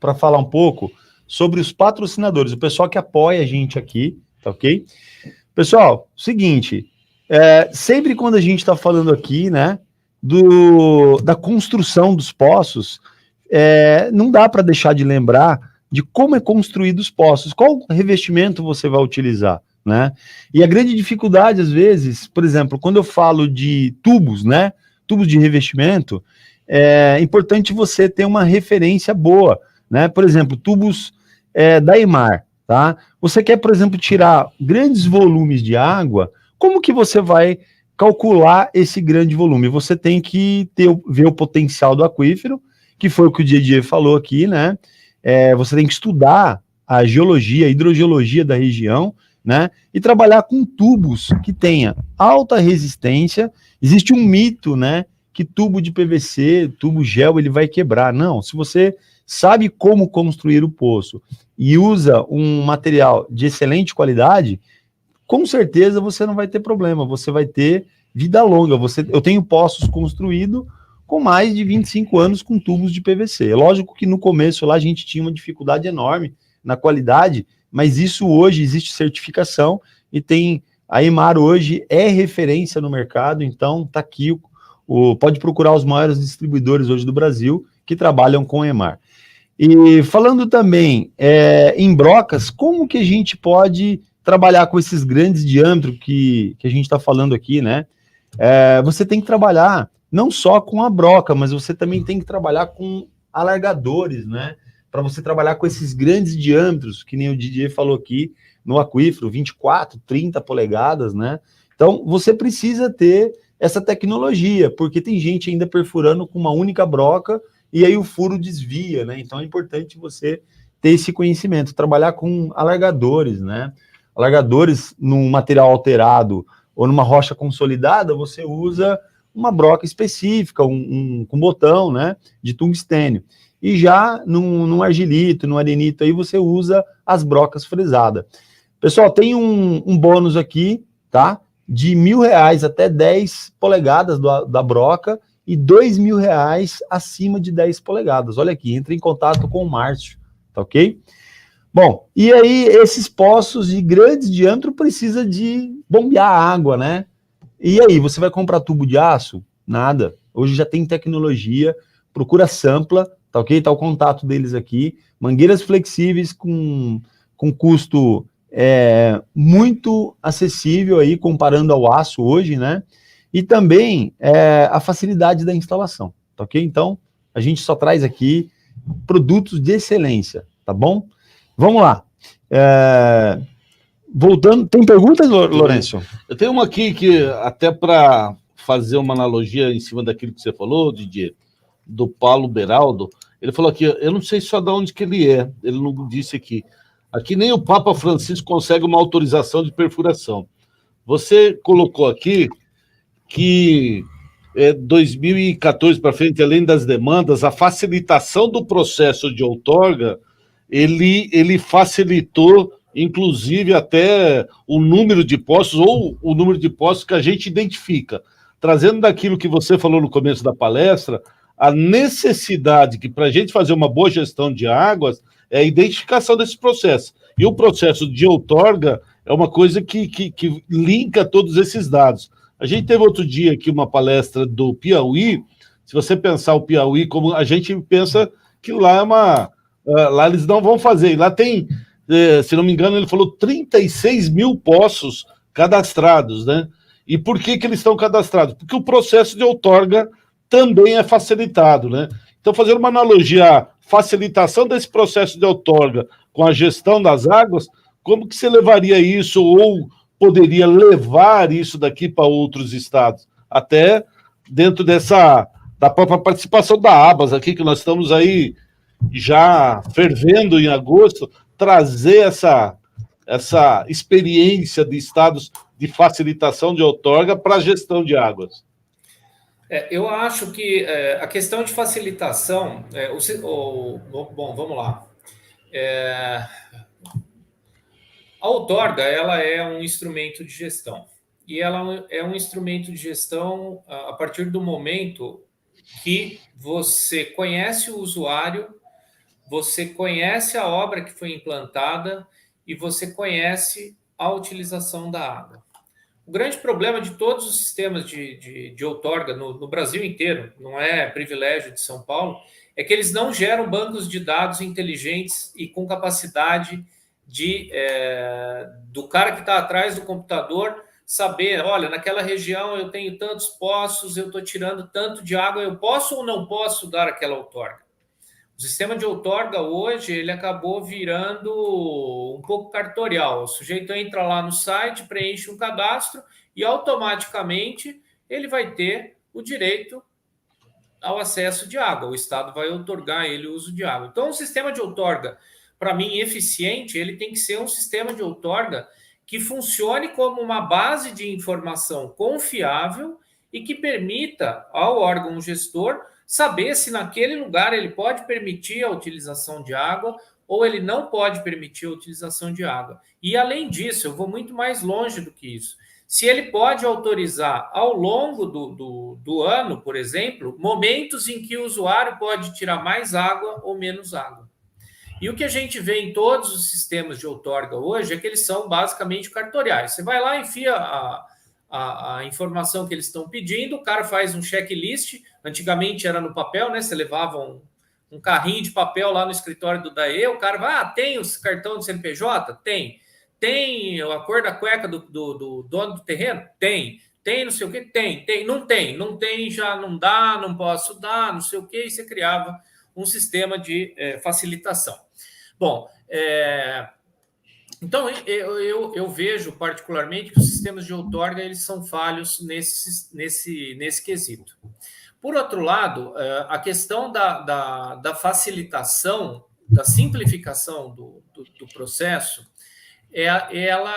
para falar um pouco sobre os patrocinadores, o pessoal que apoia a gente aqui, tá ok? Pessoal, seguinte, sempre quando a gente está falando aqui, né, da construção dos poços, não dá para deixar de lembrar de como é construído os poços, qual revestimento você vai utilizar, né? E a grande dificuldade, às vezes, por exemplo, quando eu falo de tubos, né, tubos de revestimento, é importante você ter uma referência boa, né? Por exemplo, tubos da Emar, tá? Você quer, por exemplo, tirar grandes volumes de água, como que você vai calcular esse grande volume? Você tem que ver o potencial do aquífero, que foi o que o Didier falou aqui, né? Você tem que estudar a geologia, a hidrogeologia da região, né? E trabalhar com tubos que tenha alta resistência. Existe um mito, né? Que tubo de PVC, tubo gel, ele vai quebrar. Não, se você sabe como construir o poço e usa um material de excelente qualidade, com certeza você não vai ter problema, você vai ter vida longa. Eu tenho poços construídos com mais de 25 anos com tubos de PVC. Lógico que no começo lá a gente tinha uma dificuldade enorme na qualidade, mas isso hoje existe certificação e a Emar hoje é referência no mercado, então tá aqui, pode procurar os maiores distribuidores hoje do Brasil que trabalham com Emar. E falando também em brocas, como que a gente pode trabalhar com esses grandes diâmetros que a gente está falando aqui, né? Você tem que trabalhar não só com a broca, mas você também tem que trabalhar com alargadores, né? Para você trabalhar com esses grandes diâmetros, que nem o Didier falou aqui, no aquífero, 24, 30 polegadas, né? Então, você precisa ter essa tecnologia, porque tem gente ainda perfurando com uma única broca e aí o furo desvia, né? Então, é importante você ter esse conhecimento, trabalhar com alargadores, né? Alargadores num material alterado ou numa rocha consolidada, você usa uma broca específica, com botão, né, de tungstênio. E já num argilito, num arenito, aí você usa as brocas fresadas. Pessoal, tem um bônus aqui, tá? De R$1.000 até 10 polegadas da broca e R$2.000 acima de 10 polegadas. Olha aqui, entre em contato com o Márcio, tá ok? Bom, e aí esses poços de grande diâmetro precisa de bombear água, né? E aí, você vai comprar tubo de aço? Nada. Hoje já tem tecnologia, procura Sampla, tá ok? Tá o contato deles aqui. Mangueiras flexíveis com custo muito acessível aí, comparando ao aço hoje, né? E também a facilidade da instalação, tá ok? Então, a gente só traz aqui produtos de excelência, tá bom? Vamos lá. Voltando, tem perguntas, Lourenço? Eu tenho uma aqui que, até para fazer uma analogia em cima daquilo que você falou, Didier, do Paulo Beraldo, ele falou aqui, eu não sei só de onde que ele não disse aqui. Aqui nem o Papa Francisco consegue uma autorização de perfuração. Você colocou aqui que 2014 para frente, além das demandas, a facilitação do processo de outorga, ele facilitou inclusive até o número de postos ou o número de postos que a gente identifica. Trazendo daquilo que você falou no começo da palestra, a necessidade que para a gente fazer uma boa gestão de águas é a identificação desse processo. E o processo de outorga é uma coisa que linka todos esses dados. A gente teve outro dia aqui uma palestra do Piauí. Se você pensar o Piauí como a gente pensa que lá é uma... lá eles não vão fazer. Lá tem, se não me engano, ele falou 36 mil poços cadastrados, né? E por que eles estão cadastrados? Porque o processo de outorga também é facilitado, né? Então, fazendo uma analogia à facilitação desse processo de outorga com a gestão das águas, como que você levaria isso ou poderia levar isso daqui para outros estados? Até dentro da própria participação da ABAS aqui, que nós estamos aí já fervendo em agosto, trazer essa experiência de estados de facilitação de outorga para a gestão de águas. Eu acho que a questão de facilitação... bom, vamos lá. A outorga, ela é um instrumento de gestão. E ela é um instrumento de gestão a partir do momento que você conhece o usuário, você conhece a obra que foi implantada e você conhece a utilização da água. O grande problema de todos os sistemas de outorga no Brasil inteiro, não é privilégio de São Paulo, é que eles não geram bancos de dados inteligentes e com capacidade do cara que está atrás do computador saber, olha, naquela região eu tenho tantos poços, eu estou tirando tanto de água, eu posso ou não posso dar aquela outorga? O sistema de outorga hoje, ele acabou virando um pouco cartorial. O sujeito entra lá no site, preenche um cadastro e automaticamente ele vai ter o direito ao acesso de água. O Estado vai outorgar ele o uso de água. Então, o sistema de outorga, para mim, eficiente, ele tem que ser um sistema de outorga que funcione como uma base de informação confiável e que permita ao órgão gestor saber se naquele lugar ele pode permitir a utilização de água ou ele não pode permitir a utilização de água. E, além disso, eu vou muito mais longe do que isso. Se ele pode autorizar ao longo do ano, por exemplo, momentos em que o usuário pode tirar mais água ou menos água. E o que a gente vê em todos os sistemas de outorga hoje é que eles são basicamente cartoriais. Você vai lá, enfia a informação que eles estão pedindo, o cara faz um checklist. Antigamente era no papel, né? Você levava um carrinho de papel lá no escritório do DAE, o cara vai, tem os cartão do CNPJ? Tem. Tem a cor da cueca do dono do terreno? Tem. Tem não sei o que? Tem. Não tem, já não dá, não posso dar, não sei o que, e você criava um sistema de facilitação. Bom, então eu vejo particularmente que os sistemas de outorga eles são falhos nesse quesito. Por outro lado, a questão da facilitação, da simplificação do processo, ela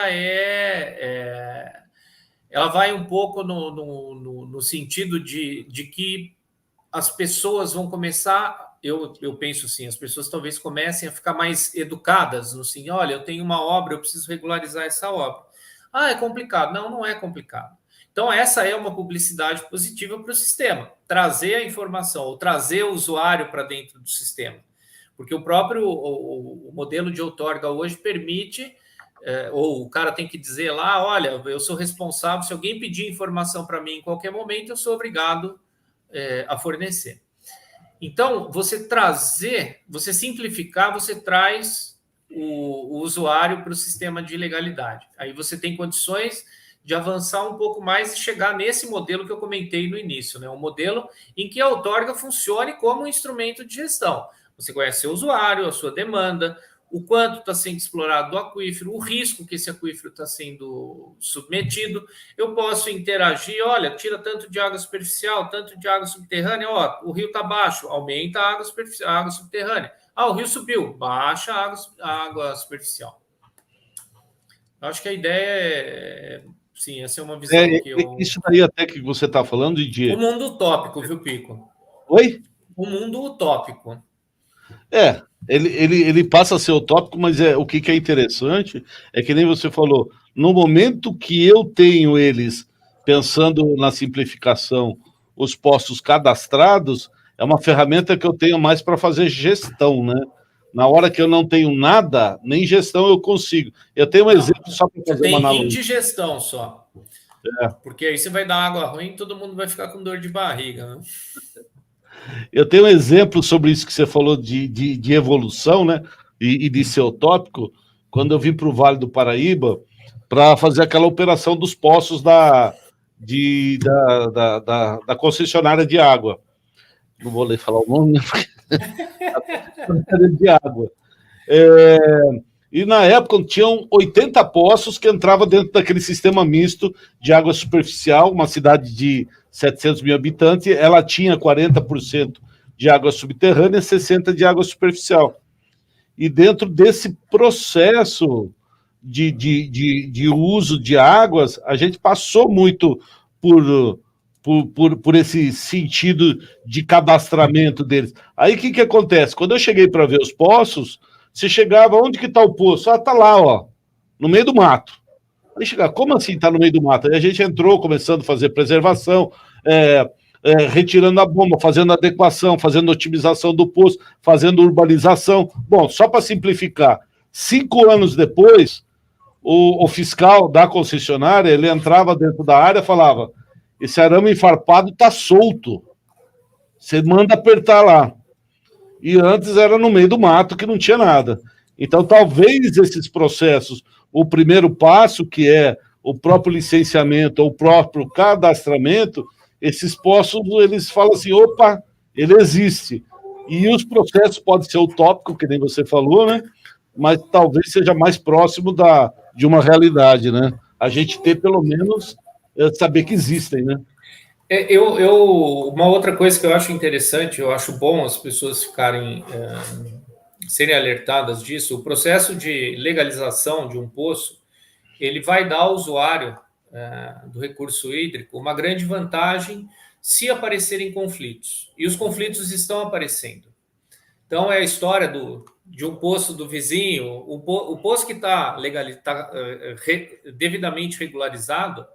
vai um pouco no sentido de que as pessoas vão começar, eu penso assim, as pessoas talvez comecem a ficar mais educadas, no assim, olha, eu tenho uma obra, eu preciso regularizar essa obra. É complicado. Não é complicado. Então, essa é uma publicidade positiva para o sistema, trazer a informação, ou trazer o usuário para dentro do sistema. Porque o próprio o modelo de outorga hoje permite, ou o cara tem que dizer lá, olha, eu sou responsável, se alguém pedir informação para mim em qualquer momento, eu sou obrigado a fornecer. Então, você simplificar, você traz o usuário para o sistema de legalidade. Aí você tem condições de avançar um pouco mais e chegar nesse modelo que eu comentei no início, né? Um modelo em que a outorga funcione como um instrumento de gestão. Você conhece o usuário, a sua demanda, o quanto está sendo explorado do aquífero, o risco que esse aquífero está sendo submetido. Eu posso interagir, olha, tira tanto de água superficial, tanto de água subterrânea, o rio está baixo, aumenta a água subterrânea. O rio subiu, baixa a água superficial. Eu acho que a ideia sim, essa é uma visão que eu... Isso daí até que você está falando de... O mundo utópico, viu, Pico? Oi? O mundo utópico. Ele passa a ser utópico, mas o que é interessante é que nem você falou, no momento que eu tenho eles pensando na simplificação, os postos cadastrados, é uma ferramenta que eu tenho mais para fazer gestão, né? Na hora que eu não tenho nada, nem gestão eu consigo. Eu tenho um exemplo só para fazer uma analogia. Tem de gestão só. Porque aí você vai dar água ruim e todo mundo vai ficar com dor de barriga, né? Eu tenho um exemplo sobre isso que você falou de evolução, né? E de ser utópico. Quando eu vim para o Vale do Paraíba para fazer aquela operação dos poços da concessionária de água. Não vou ler falar o nome, de água. E na época tinham 80 poços que entravam dentro daquele sistema misto de água superficial, uma cidade de 700 mil habitantes, ela tinha 40% de água subterrânea e 60% de água superficial. E dentro desse processo de uso de águas, a gente passou muito por esse sentido de cadastramento deles. Aí o que acontece? Quando eu cheguei para ver os poços, você chegava, onde que está o poço? Ah, está lá, ó, no meio do mato. Aí chegava, como assim está no meio do mato? Aí a gente entrou começando a fazer preservação, retirando a bomba, fazendo adequação, fazendo otimização do poço, fazendo urbanização. Bom, só para simplificar, 5 anos depois, o fiscal da concessionária, ele entrava dentro da área e falava, esse arame enfarpado está solto, você manda apertar lá. E antes era no meio do mato, que não tinha nada. Então, talvez esses processos, o primeiro passo, que é o próprio licenciamento, ou o próprio cadastramento, esses poços, eles falam assim, opa, ele existe. E os processos podem ser utópicos, que nem você falou, né? Mas talvez seja mais próximo de uma realidade, né? A gente ter, pelo menos, saber que existem, né? Uma outra coisa que eu acho interessante, eu acho bom as pessoas serem alertadas disso, o processo de legalização de um poço, ele vai dar ao usuário do recurso hídrico uma grande vantagem se aparecerem conflitos. E os conflitos estão aparecendo. Então, é a história de um poço do vizinho, o poço que está devidamente regularizado,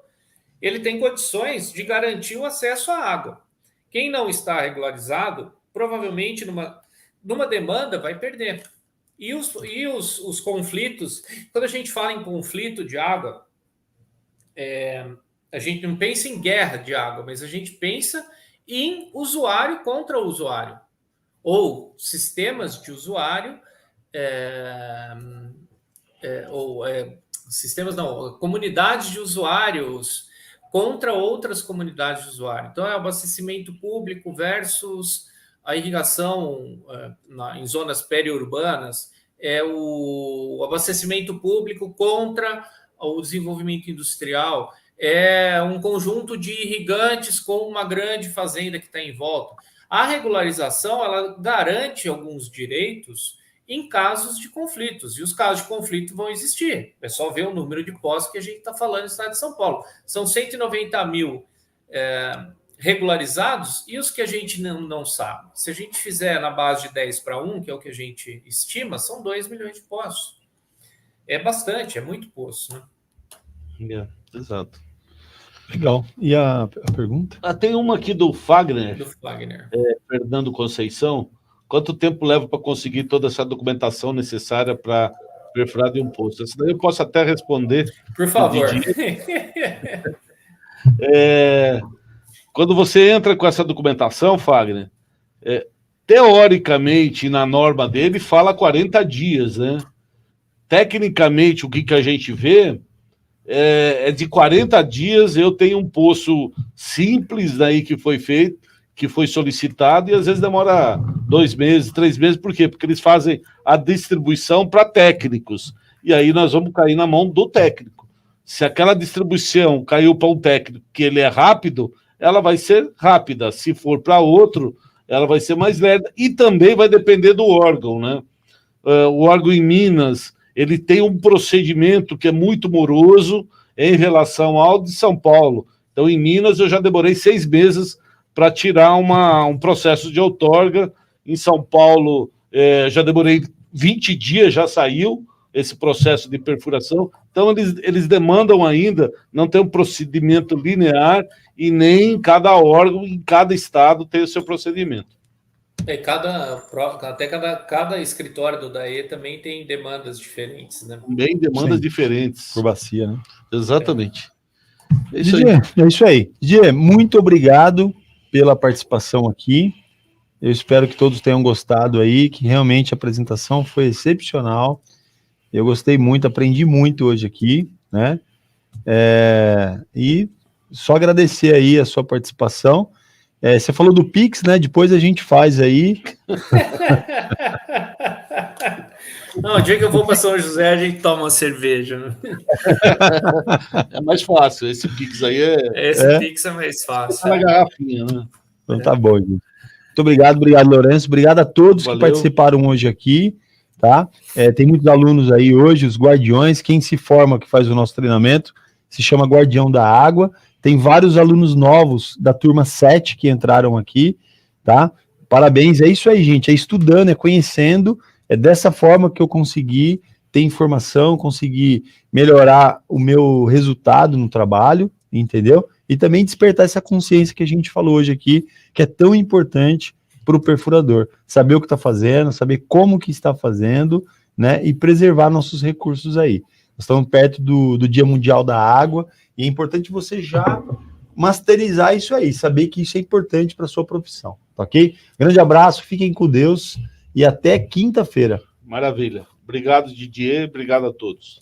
ele tem condições de garantir o acesso à água. Quem não está regularizado, provavelmente numa demanda vai perder. E os conflitos, quando a gente fala em conflito de água, a gente não pensa em guerra de água, mas a gente pensa em usuário contra usuário, ou sistemas de usuário, comunidades de usuários contra outras comunidades de usuário. Então, é o abastecimento público versus a irrigação em zonas periurbanas, é o abastecimento público contra o desenvolvimento industrial, é um conjunto de irrigantes com uma grande fazenda que está em volta. A regularização, ela garante alguns direitos em casos de conflitos, e os casos de conflito vão existir. É só ver o número de postos que a gente está falando no estado de São Paulo. São 190 mil regularizados, e os que a gente não sabe. Se a gente fizer na base de 10-1, que é o que a gente estima, são 2 milhões de postos. É bastante, é muito poço, né? Exato. Legal. E a pergunta? Tem uma aqui do Fagner. Do Fagner. Fernando Conceição. Quanto tempo leva para conseguir toda essa documentação necessária para perfurar de um poço? Essa daí eu posso até responder. Por favor. Quando você entra com essa documentação, Fagner, teoricamente, na norma dele, fala 40 dias, né? Tecnicamente, o que a gente vê é de 40 dias. Eu tenho um poço simples daí que foi feito, que foi solicitado, e às vezes demora 2 meses, 3 meses. Por quê? Porque eles fazem a distribuição para técnicos, e aí nós vamos cair na mão do técnico. Se aquela distribuição caiu para um técnico que ele é rápido, ela vai ser rápida. Se for para outro, ela vai ser mais lenta, e também vai depender do órgão, né? O órgão em Minas, ele tem um procedimento que é muito moroso em relação ao de São Paulo. Então, em Minas, eu já demorei 6 meses para tirar um processo de outorga. Em São Paulo, já demorei 20 dias, já saiu esse processo de perfuração. Então, eles demandam ainda, não tem um procedimento linear, e nem cada órgão, em cada estado, tem o seu procedimento. Cada escritório do DAE também tem demandas diferentes, né? Também demandas diferentes. Por bacia, né? Exatamente. É isso aí. Didier, é isso aí. Didier, muito obrigado pela participação aqui. Eu espero que todos tenham gostado aí, que realmente a apresentação foi excepcional. Eu gostei muito, aprendi muito hoje aqui, né? E só agradecer aí a sua participação. Você falou do Pix, né? Depois a gente faz aí. Não, o dia que eu vou para São José, a gente toma uma cerveja. Né? É mais fácil. Esse Pix aí Pix é mais fácil. Na garrafinha, né? Então tá bom, gente. Muito obrigado, Lourenço. Obrigado a todos que participaram hoje aqui, tá? Tem muitos alunos aí hoje, os guardiões. Quem se forma, que faz o nosso treinamento, se chama Guardião da Água. Tem vários alunos novos da turma 7 que entraram aqui, tá? Parabéns, é isso aí, gente. É estudando, é conhecendo. É dessa forma que eu consegui ter informação, consegui melhorar o meu resultado no trabalho, entendeu? E também despertar essa consciência que a gente falou hoje aqui, que é tão importante para o perfurador. Saber o que está fazendo, saber como que está fazendo, né? E preservar nossos recursos aí. Nós estamos perto do Dia Mundial da Água e é importante você já masterizar isso aí, saber que isso é importante para a sua profissão, tá ok? Grande abraço, fiquem com Deus e até quinta-feira. Maravilha. Obrigado, Didier. Obrigado a todos.